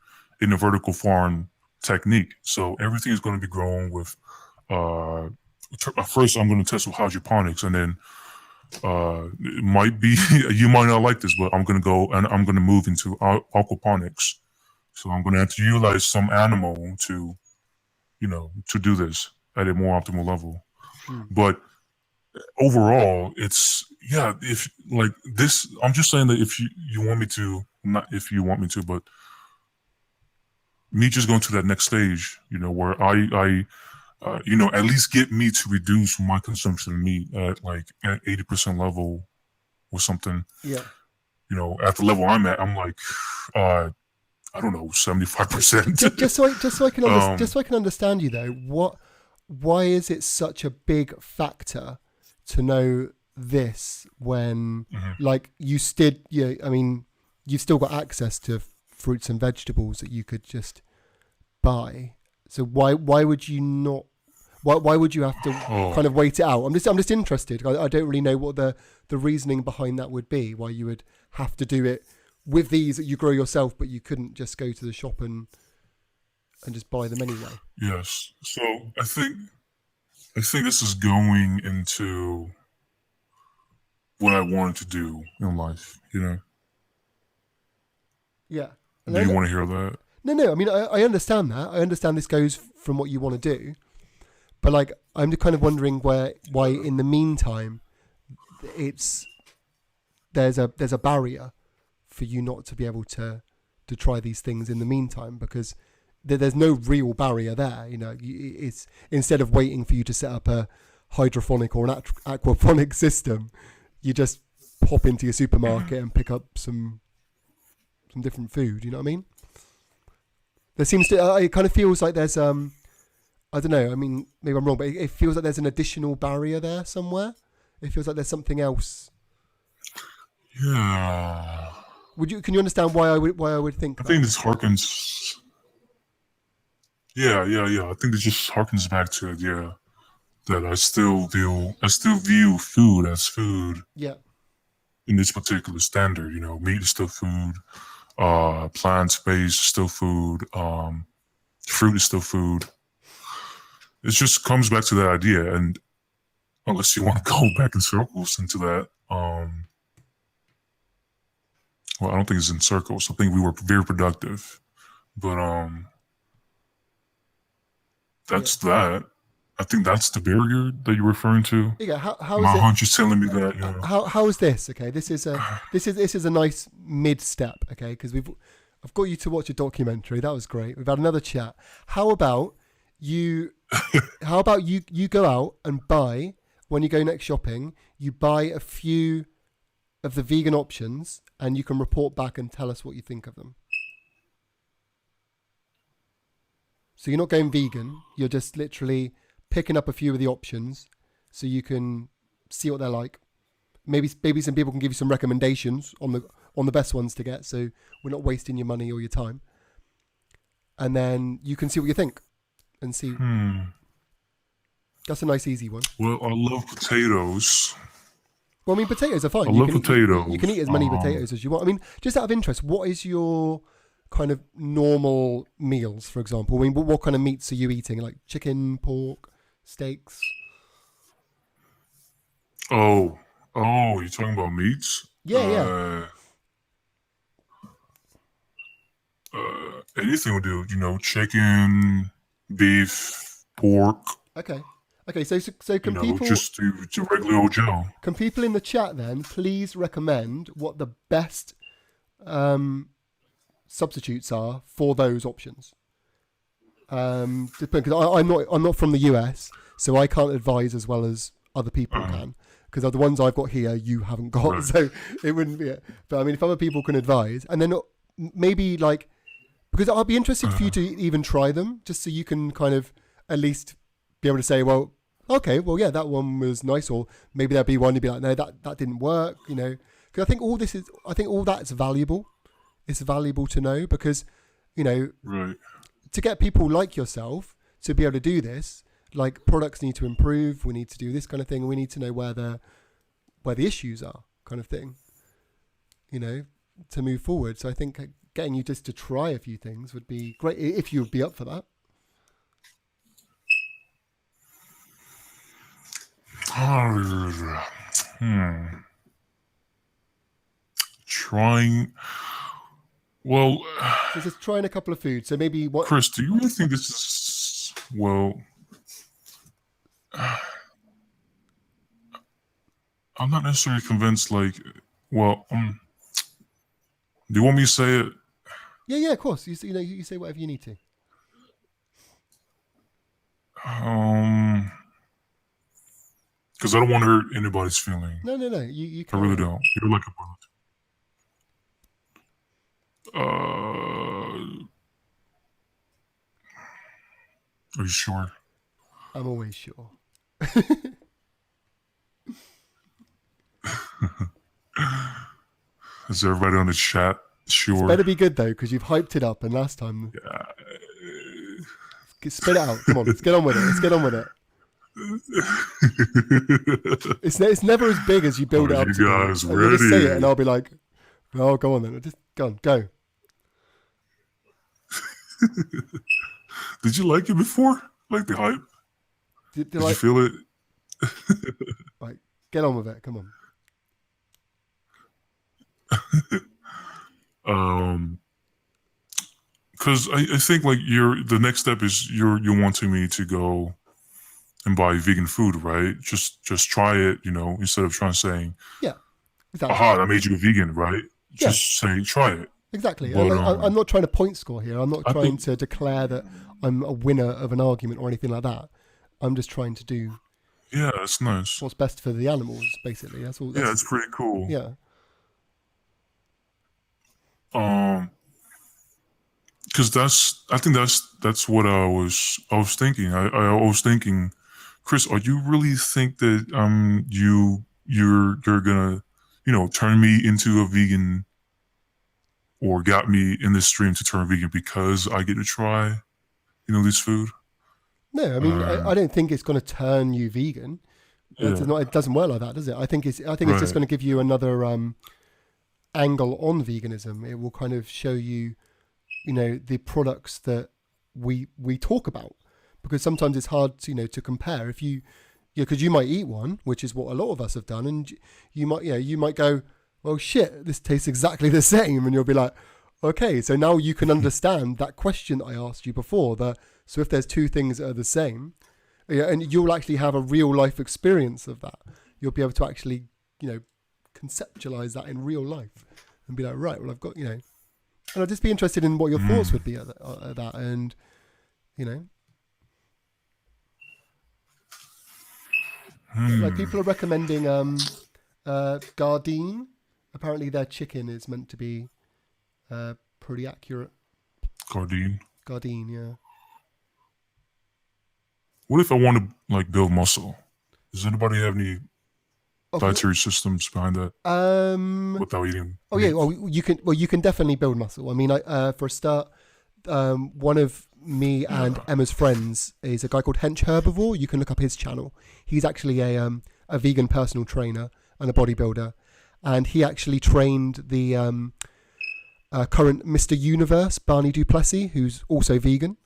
in a vertical farm technique. So everything is going to be grown with, first I'm going to test with hydroponics, and then it might be, you might not like this, but I'm going to go and I'm going to move into aquaponics. So I'm going to have to utilize some animal to do this at a more optimal level. But overall, it's if like this, I'm just saying that if you want me to, not if you want me to, but me just going to that next stage, where I at least get me to reduce my consumption of meat at like at 80% level or something. yeah. At the level I'm at, I'm like, I don't know, 75%. Just so I can understand you though, why is it such a big factor to know this when like you've still got access to fruits and vegetables that you could just buy. So why would you not? Why would you have to kind of wait it out? I'm just interested. I don't really know what the reasoning behind that would be. Why you would have to do it with these that you grow yourself, but you couldn't just go to the shop and just buy them anyway. Yes. So I think this is going into what I wanted to do in life. Yeah. Do you want to hear that? No. I mean, I understand that. I understand this goes from what you want to do, but like, I'm just kind of wondering why in the meantime, there's a barrier for you not to be able to try these things in the meantime, because there's no real barrier there. It's instead of waiting for you to set up a hydroponic or an aquaponic system, you just pop into your supermarket and pick up some different food. You know what I mean? There seems to it kind of feels like there's I don't know. I mean, maybe I'm wrong, but it feels like there's an additional barrier there somewhere. It feels like there's something else. Yeah. Can you understand why I would think? I think this harkens. Yeah. I think it just harkens back to the idea that I still view food as food. Yeah. In this particular standard, meat is still food, plant-based is still food, fruit is still food. It just comes back to that idea, and unless you want to go back in circles into that. Well, I don't think it's in circles. I think we were very productive, but that's that. I think that's the barrier that you're referring to. Yeah. How My is it? hunch is telling me that. You know. How is this? Okay, this is a nice mid step. Okay, because I've got you to watch a documentary. That was great. We've had another chat. How about you? You go out and buy, when you go next shopping, you buy a few of the vegan options, and you can report back and tell us what you think of them. So you're not going vegan. You're just literally picking up a few of the options, so you can see what they're like. Maybe some people can give you some recommendations on the best ones to get, so we're not wasting your money or your time. And then you can see what you think and see. That's a nice, easy one. Well, I love potatoes. Well, I mean, potatoes are fine. I love potatoes. You can eat as many potatoes as you want. I mean, just out of interest, what is your kind of normal meals, for example? I mean, what kind of meats are you eating? Like chicken, pork, steaks? Oh, you're talking about meats? Yeah. Anything would do. You know, chicken, beef, pork. Okay. So can people just regular old Joe? Can people in the chat then please recommend what the best substitutes are for those options? Because I'm not from the US, so I can't advise as well as other people can. Because the ones I've got here, you haven't got, right. So it wouldn't be it. But I mean, if other people can advise, and then maybe like, because I'll be interested for you to even try them, just so you can kind of at least be able to say, well, okay, well, yeah, that one was nice, or maybe there'll be one you'd be like, no, that didn't work, you know. Because I think all that's valuable. It's valuable to know because, you know, right. To get people like yourself to be able to do this, like products need to improve, we need to do this kind of thing, we need to know where the issues are, kind of thing, you know, to move forward. So I think getting you just to try a few things would be great if you would be up for that. Trying. Well, so just trying a couple of foods. So maybe what? Chris, do you really think this is well? I'm not necessarily convinced. Like, well, do you want me to say it? Yeah, of course. You say whatever you need to. Because I don't want to hurt anybody's feeling. No. You can't. I really don't. You're like a brother. Are you sure? I'm always sure. Is everybody on the chat sure? It's better be good though, because you've hyped it up, and last time. Yeah. Spit it out. Come on, let's get on with it. It's never as big as you build it up. You to guys be. ready? Just say it, and I'll be like, "Oh, go on then. Just go." Did you like it before? Like the hype? Did you feel it? Right, get on with it. Come on. Because I think like the next step is you're wanting me to go and buy vegan food, right? Just try it, you know, instead of saying, yeah, exactly. Aha, that made you a vegan, right? Just say try it. Exactly. But, I'm not trying to point score here. I'm not trying to declare that I'm a winner of an argument or anything like that. I'm just trying to do. Yeah, that's nice. What's best for the animals, basically. That's all. Yeah, it's pretty cool. Yeah. Because I think that's what I was thinking. I was thinking, Chris, are you really think that you're gonna, you know, turn me into a vegan, or got me in this stream to turn vegan because I get to try, you know, this food? No, I mean, I don't think it's going to turn you vegan. It doesn't work like that, does it? I think it's just going to give you another angle on veganism. It will kind of show you, you know, the products that we talk about, because sometimes it's hard to, you know, to compare. If you Yeah, because you might eat one, which is what a lot of us have done, and you might go, well, shit, this tastes exactly the same, and you'll be like, okay, so now you can understand that question that I asked you before. So if there's two things that are the same, yeah, and you'll actually have a real life experience of that. You'll be able to actually, conceptualize that in real life, and be like, right, well, I've got, and I'd just be interested in what your thoughts would be at that, and like people are recommending Dahdiy. Apparently, their chicken is meant to be pretty accurate. Dahdiy. Dahdiy, yeah. What if I want to like build muscle? Does anybody have any dietary systems behind that? Without eating. Oh yeah, well you can definitely build muscle. I mean, for a start, one of me and Emma's friends is a guy called Hench Herbivore. You can look up his channel. He's actually a vegan personal trainer and a bodybuilder, and he actually trained the current Mr. Universe, Barney Duplessis, who's also vegan,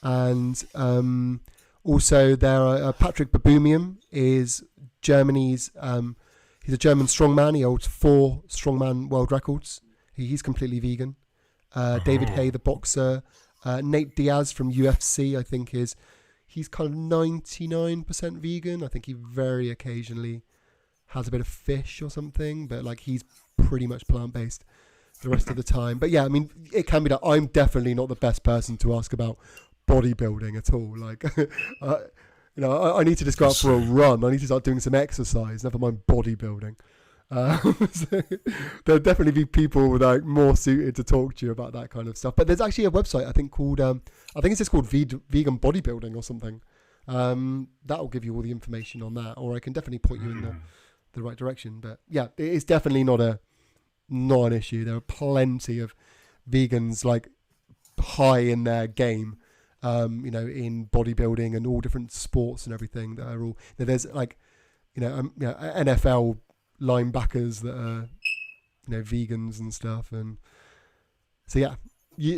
and also there are Patrick Baboumian is Germany's. He's a German strongman. He holds 4 strongman world records. He's completely vegan. David Hay, the boxer. Nate Diaz from UFC, I think he's kind of 99% vegan. I think he very occasionally has a bit of fish or something, but like he's pretty much plant-based the rest of the time. But yeah, I mean, it can be that I'm definitely not the best person to ask about bodybuilding at all. Like, I need to just go out for a run. I need to start doing some exercise, never mind bodybuilding. So there'll definitely be people like more suited to talk to you about that kind of stuff. But there's actually a website I think called I think it's just called Vegan Bodybuilding or something. That'll give you all the information on that, or I can definitely point you in the right direction. But yeah, it is definitely not an issue. There are plenty of vegans like high in their game, in bodybuilding and all different sports and everything that are all. There's like, NFL linebackers that are vegans and stuff, and so yeah,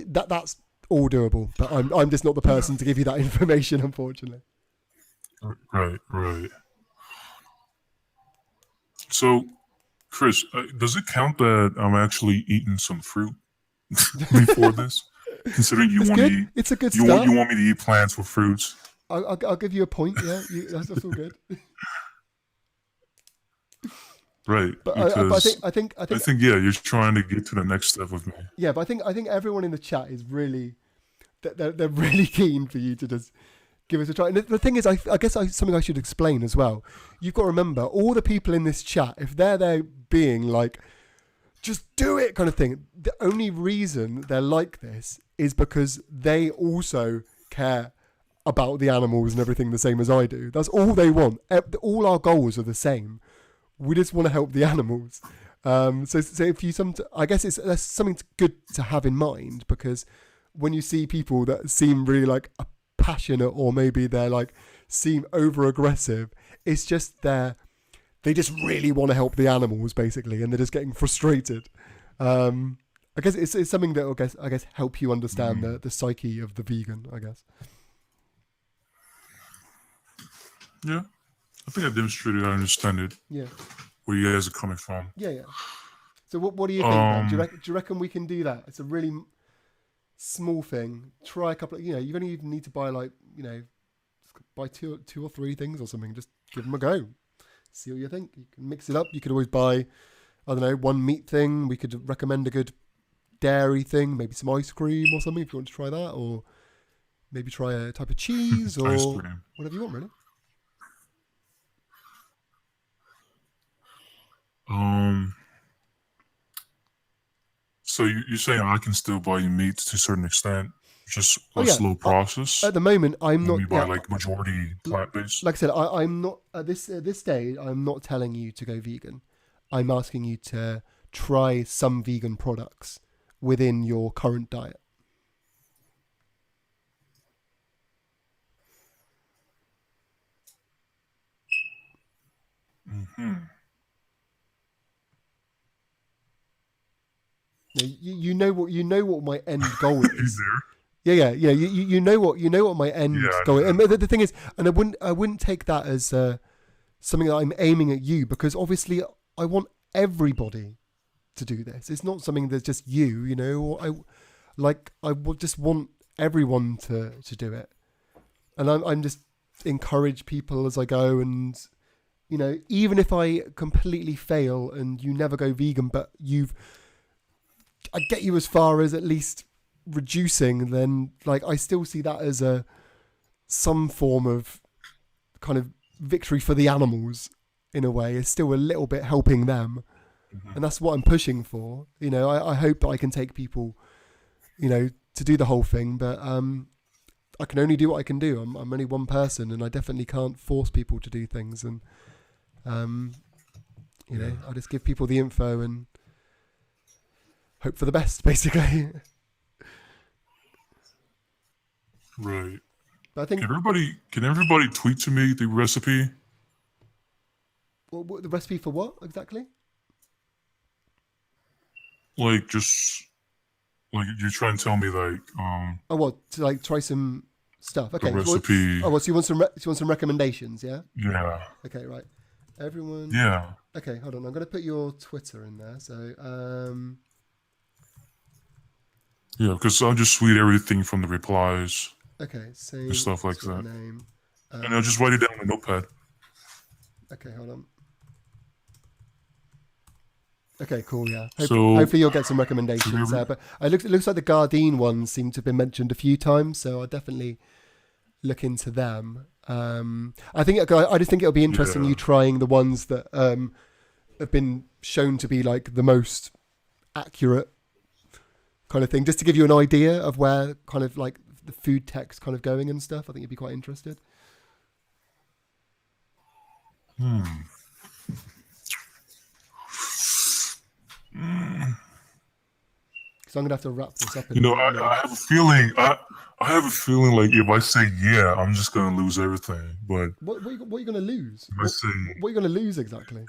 that's all doable, but I'm just not the person to give you that information, unfortunately. Right. So Chris, does it count that I'm actually eating some fruit before this, considering you want to eat? It's a good start. You want me to eat plants with fruits? I'll give you a point. Yeah, that's all good. Right, but I think yeah, you're trying to get to the next step with me. Yeah, but I think everyone in the chat is really they're really keen for you to just give us a try. And the thing is, I guess something I should explain as well. You've got to remember, all the people in this chat, if they're there being like, just do it kind of thing, the only reason they're like this is because they also care about the animals and everything the same as I do. That's all they want. All our goals are the same. We just want to help the animals. So if you I guess that's something good to have in mind, because when you see people that seem really like passionate, or maybe they're like seem over aggressive, it's just they just really want to help the animals basically, and they're just getting frustrated. I guess it's something that I guess help you understand the psyche of the vegan, I guess. Yeah. I think I demonstrated I understand it. Yeah. Where you guys are coming from. Yeah. So what do you think, Ben? Do you reckon we can do that? It's a really small thing. Try a couple of, you only even need to buy like, buy two or three things or something. Just give them a go. See what you think. You can mix it up. You could always buy, I don't know, one meat thing. We could recommend a good dairy thing, maybe some ice cream or something if you want to try that, or maybe try a type of cheese or whatever you want, really. So you're saying I can still buy you meat to a certain extent, just a slow process? At the moment, I'm not. You buy like majority plant-based. Like I said, I'm not at this stage. I'm not telling you to go vegan. I'm asking you to try some vegan products within your current diet. Mm-hmm. You know what my end goal is. You know what my end Yeah, goal is. And the thing is, and I wouldn't take that as something that I'm aiming at you, because obviously I want everybody to do this. It's not something that's just you, you know. Or I would just want everyone to do it, and I'm just encourage people as I go, and you know, even if I completely fail and you never go vegan, but I get you as far as at least reducing, then like I still see that as some form of kind of victory for the animals in a way. It's still a little bit helping them, and that's what I'm pushing for. You know, I hope that I can take people, you know, to do the whole thing, but I can only do what I can do. I'm only one person, and I definitely can't force people to do things. And you know, I just give people the info and hope for the best, basically. Right. But I think can everybody tweet to me the recipe? the recipe for what exactly? Like, just like you're trying to tell me, like, Oh, what, to like try some stuff? Okay. the recipe. So you want some recommendations? Yeah. Yeah. Okay. Right. Everyone. Yeah. Okay. Hold on. I'm gonna put your Twitter in there. So Yeah, because I'll just tweet everything from the replies okay. Same and stuff like that, name. and I'll just write it down on a notepad. Okay. Hold on. Okay, cool. Yeah. So- Hopefully you'll get some recommendations there. But it looks like the Dahdiy ones seem to have been mentioned a few times, so I'll definitely look into them. I just think it'll be interesting you trying the ones that have been shown to be like the most accurate kind of thing, just to give you an idea of where kind of like the food tech's kind of going and stuff. I think you'd be quite interested. So I'm gonna have to wrap this up. You know, I have a feeling. I have a feeling like if I say yeah, I'm just gonna lose everything. But what are you gonna lose? if I say, What are you gonna lose exactly?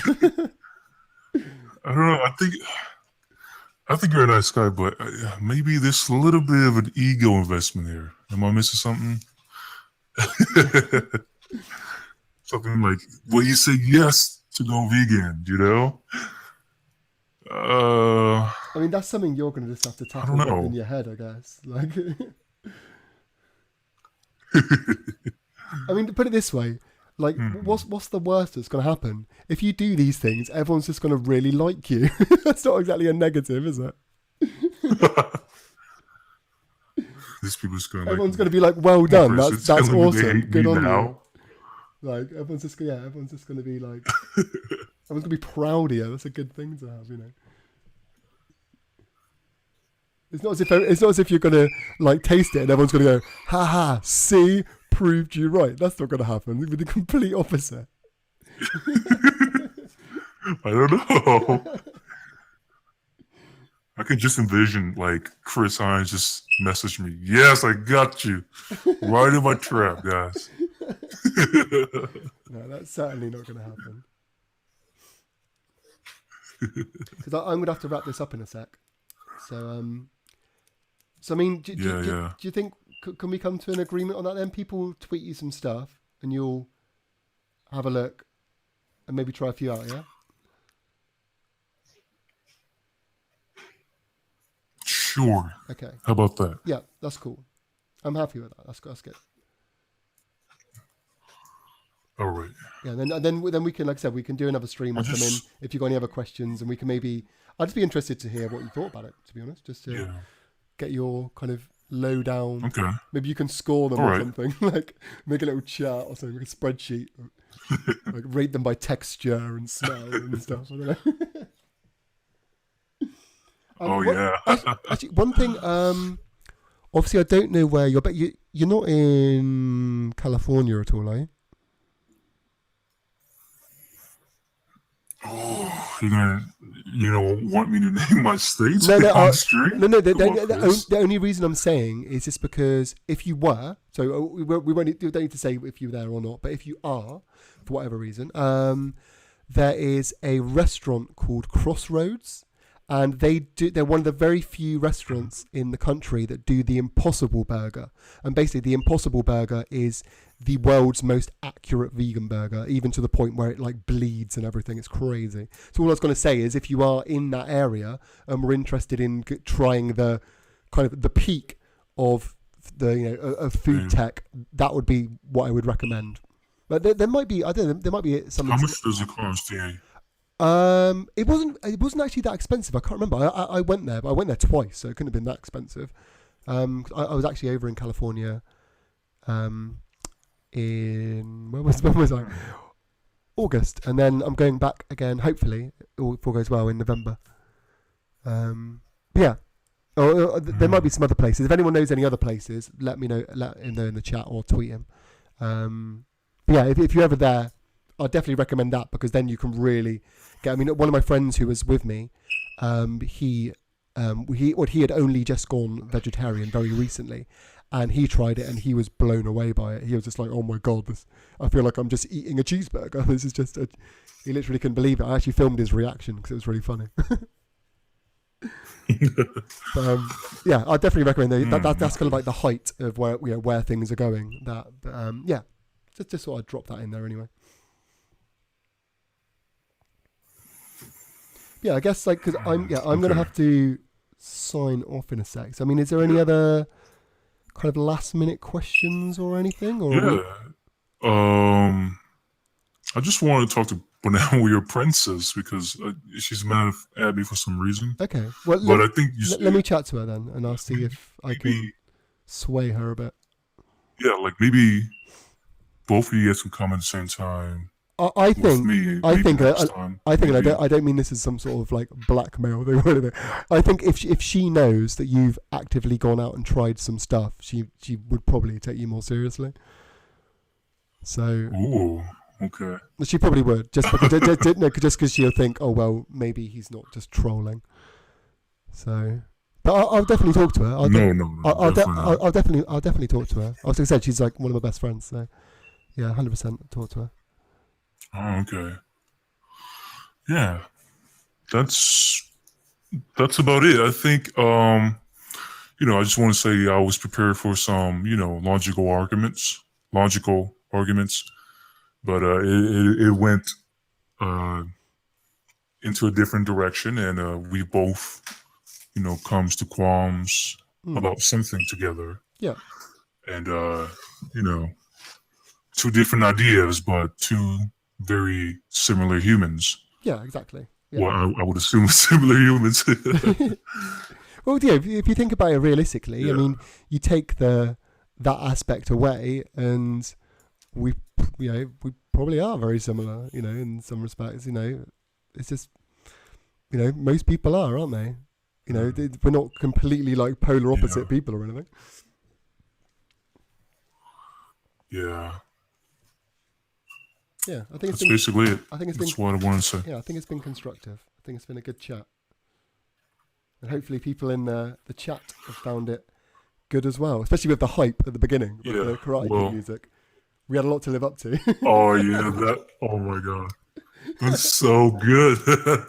I don't know. I think you're a nice guy, but maybe there's a little bit of an ego investment here. Am I missing something? Something like, well, you say yes to go vegan, you know? I mean, that's something you're going to just have to tackle I don't know. in your head, I guess. Like, I mean, to put it this way, like, what's the worst that's going to happen? If you do these things, everyone's just going to really like you. That's not exactly a negative, is it? These people's going. Everyone's going to be like, "Well done, that's awesome, good on now. you." Like, everyone's just going to be like, everyone's going to be proud of you. That's a good thing to have, you know. It's not as if you're going to like taste it and everyone's going to go, "Ha ha, see, proved you right." That's not going to happen. It'll be the complete opposite. I don't know. I can just envision like Chris Hines just message me. Yes, I got you. Right in my trap, guys. No, that's certainly not going to happen. Because I'm going to have to wrap this up in a sec. So I mean, do you think can we come to an agreement on that? Then people tweet you some stuff, and you'll have a look, and maybe try a few out. Yeah. Sure. Okay. How about that? Yeah, that's cool. I'm happy with that. That's good. All right. Yeah, and then we can, like I said, we can do another stream or something if you've got any other questions, and we can maybe. I'd just be interested to hear what you thought about it. To be honest, just to get your kind of lowdown. Okay. Maybe you can score them or something. Like make a little chart or something, like a spreadsheet. Like rate them by texture and smell and stuff. I don't know. Actually, one thing. Obviously, I don't know where you're, but you're not in California at all, are you? Oh, you don't want me to name my states? No. No. The only reason I'm saying is just because if you were, so we don't need to say if you're there or not, but if you are, for whatever reason, there is a restaurant called Crossroads, and they're one of the very few restaurants in the country that do the Impossible Burger. And basically the Impossible Burger is the world's most accurate vegan burger, even to the point where it like bleeds and everything. It's crazy. So all I was going to say is, if you are in that area and we're interested in trying the kind of the peak of the of food tech, that would be what I would recommend. But there might be, I don't know, there might be something. How much does it cost? Yeah. It wasn't actually that expensive. I can't remember. I went there, but I went there twice, so it couldn't have been that expensive. I was actually over in California. In when was I? August, and then I'm going back again. Hopefully, if all goes well, in November. Yeah. There might be some other places. If anyone knows any other places, let me know. Let him know in the chat or tweet him. But yeah, if you're ever there, I'd definitely recommend that, because then you can really get. I mean, one of my friends who was with me, he had only just gone vegetarian very recently, and he tried it and he was blown away by it. He was just like, "Oh my god, I feel like I'm just eating a cheeseburger. This is just." He literally couldn't believe it. I actually filmed his reaction because it was really funny. But, yeah, I definitely recommend that. That's kind of like the height of where things are going. Yeah, just thought I'd drop that in there anyway. Yeah, I guess like because I'm gonna have to sign off in a sec. So I mean, is there any other kind of last minute questions or anything? Or I just wanted to talk to Banana, your princess, because she's mad at me for some reason. Okay, well, but I think let me chat to her then, and I'll see if I can sway her a bit. Yeah, like maybe both of you guys can come at the same time. I think, I don't mean this as some sort of like blackmail thing or anything. I think if she knows that you've actively gone out and tried some stuff, she would probably take you more seriously. So. Ooh, okay. She probably would, just because she'll think, oh well, maybe he's not just trolling. So, but I'll definitely talk to her. I'll definitely talk to her. Like I said, she's like one of my best friends. So, yeah, 100% talk to her. Oh, okay. Yeah, that's about it. I think I just want to say I was prepared for some logical arguments, but it went into a different direction, and we both comes to qualms about something together. Yeah, and two different ideas, but two very similar humans. Yeah, exactly. Yeah. Well, I would assume similar humans. Well, yeah, if you think about it realistically, I mean, you take that aspect away, and we probably are very similar, in some respects. It's just, most people are, aren't they? We're not completely like polar opposite people or anything. Yeah. Yeah, I think that's basically it. That's what I want to say. Yeah, I think it's been constructive. I think it's been a good chat. And hopefully people in the chat have found it good as well, especially with the hype at the beginning with the Karate Kid music. We had a lot to live up to. Oh my god. That's so good. That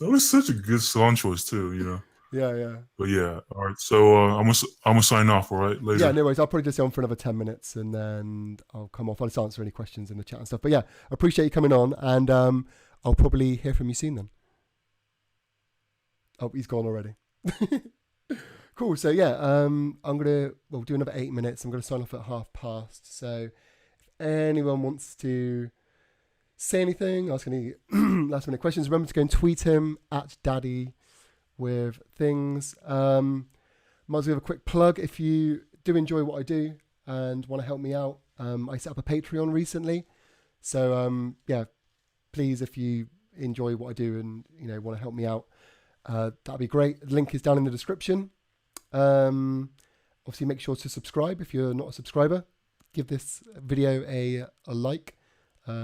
was such a good song choice too, Yeah. But yeah, all right. So I'm gonna sign off. All right, later. Yeah, no worries. I'll probably just stay on for another 10 minutes, and then I'll come off. I'll just answer any questions in the chat and stuff. But yeah, I appreciate you coming on, and I'll probably hear from you soon then. Oh, he's gone already. Cool. So yeah, we'll do another 8 minutes. I'm gonna sign off at past. So if anyone wants to say anything, ask any last minute questions, remember to go and tweet him at Dahdiy with things. Might as well have a quick plug. If you do enjoy what I do and want to help me out, I set up a Patreon recently. So yeah, please, if you enjoy what I do and want to help me out, that'd be great. The link is down in the description. Obviously, make sure to subscribe if you're not a subscriber. Give this video a like.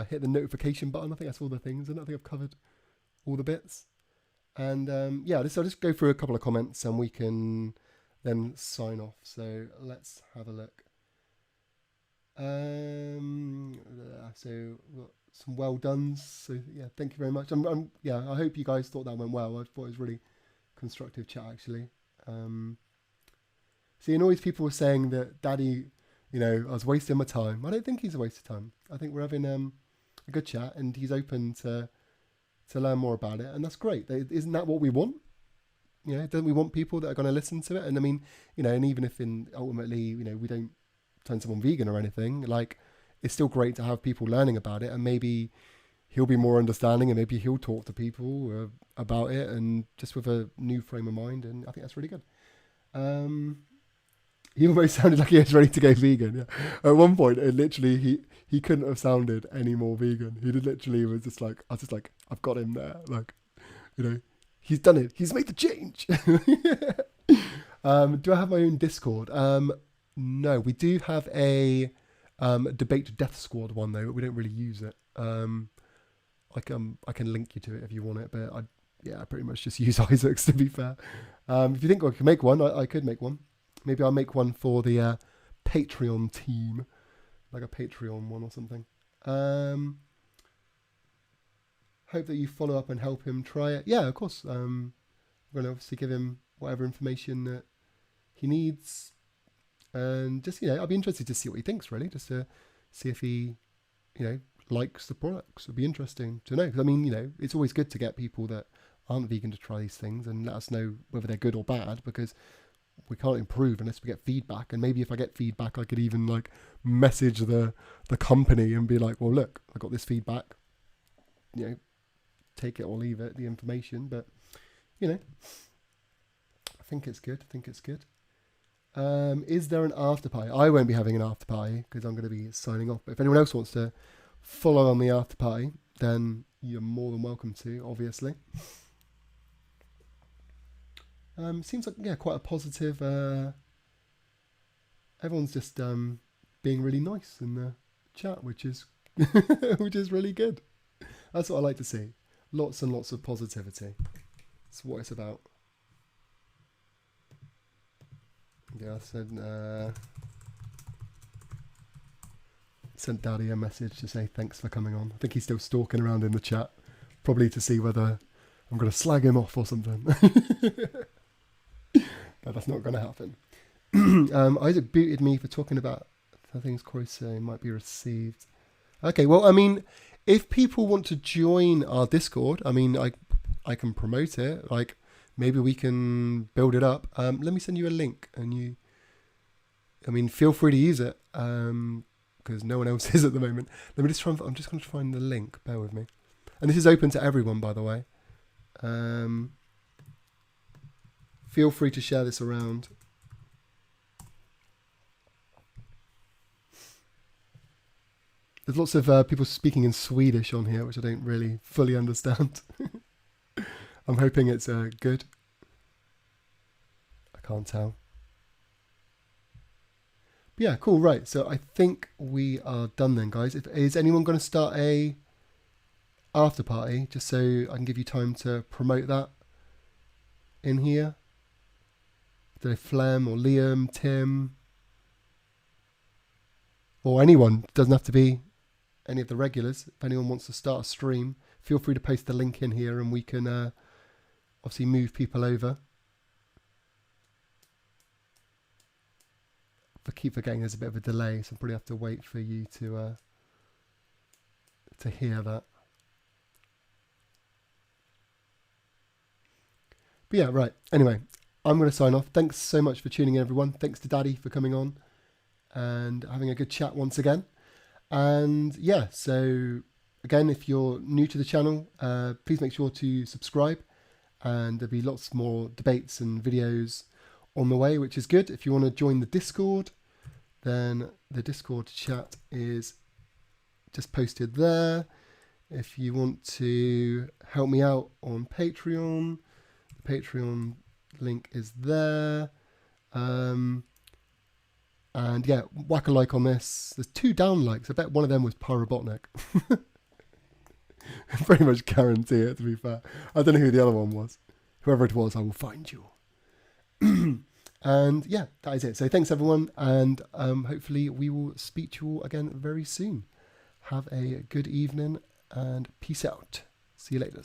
Hit the notification button. I think that's all the things. I don't think I've covered all the bits. And yeah, I'll just go through a couple of comments and we can then sign off. So let's have a look. So we've got some well dones. So yeah, thank you very much. I hope you guys thought that went well. I thought it was really, constructive chat, actually. See, and always people were saying that Dahdiy, I was wasting my time. I don't think he's a waste of time. I think we're having a good chat, and he's open to learn more about it, and that's great. Isn't that what we want? Don't we want people that are going to listen to it? And I mean, and even if ultimately, we don't turn someone vegan or anything, like, it's still great to have people learning about it, and maybe he'll be more understanding, and maybe he'll talk to people about it, and just with a new frame of mind, and I think that's really good. He almost sounded like he was ready to go vegan. Yeah. At one point, it literally he couldn't have sounded any more vegan. He was just like, I was just like, I've got him there. Like, he's done it. He's made the change. Do I have my own Discord? No, we do have a debate death squad one though, but we don't really use it. I can link you to it if you want it, but I pretty much just use Isaac's, to be fair. If you think I can make one, I could make one. Maybe I'll make one for the Patreon team, like a Patreon one or something. Hope that you follow up and help him try it. Yeah, of course. I'm going to obviously give him whatever information that he needs. And just, I'll be interested to see what he thinks, really, just to see if he, likes the products. It'd be interesting to know. 'Cause I mean, it's always good to get people that aren't vegan to try these things and let us know whether they're good or bad, because we can't improve unless we get feedback. And maybe if I get feedback, I could even like message the company and be like, well, look, I got this feedback, take it or leave it, the information. But, I think it's good. Is there an after party? I won't be having an after party because I'm going to be signing off. But if anyone else wants to follow on the after party, then you're more than welcome to, obviously. Seems like, quite a positive, everyone's just being really nice in the chat, which is really good. That's what I like to see. Lots and lots of positivity. That's what it's about. Yeah, I sent Dahdiy a message to say thanks for coming on. I think he's still stalking around in the chat, probably to see whether I'm going to slag him off or something. But that's not going to happen. Isaac booted me for talking about the things Corey say might be received. Okay, well, I mean, if people want to join our Discord, I mean, I can promote it. Like, maybe we can build it up. Let me send you a link, and feel free to use it, because no one else is at the moment. Let me just try. I'm just going to find the link. Bear with me. And this is open to everyone, by the way. Feel free to share this around. There's lots of people speaking in Swedish on here, which I don't really fully understand. I'm hoping it's good. I can't tell. But yeah, cool. Right. So I think we are done then, guys. Is anyone going to start a after party, just so I can give you time to promote that in here? Do Flem or Liam, Tim, or anyone? Doesn't have to be any of the regulars. If anyone wants to start a stream, feel free to post the link in here, and we can obviously move people over. I keep forgetting there's a bit of a delay, so I'll probably have to wait for you to hear that. But yeah, right. Anyway, I'm going to sign off. Thanks so much for tuning in, everyone. Thanks to Dahdiy for coming on and having a good chat once again. And yeah, so again, if you're new to the channel, please make sure to subscribe, and there'll be lots more debates and videos on the way, which is good. If you want to join the Discord, then the Discord chat is just posted there. If you want to help me out on Patreon, the Patreon link is there. And yeah, whack a like on this. There's 2 down likes. I bet one of them was Pyrobotnik. I pretty much guarantee it, to be fair. I don't know who the other one was. Whoever it was, I will find you. And yeah, that is it. So thanks, everyone. And hopefully we will speak to you all again very soon. Have a good evening and peace out. See you later.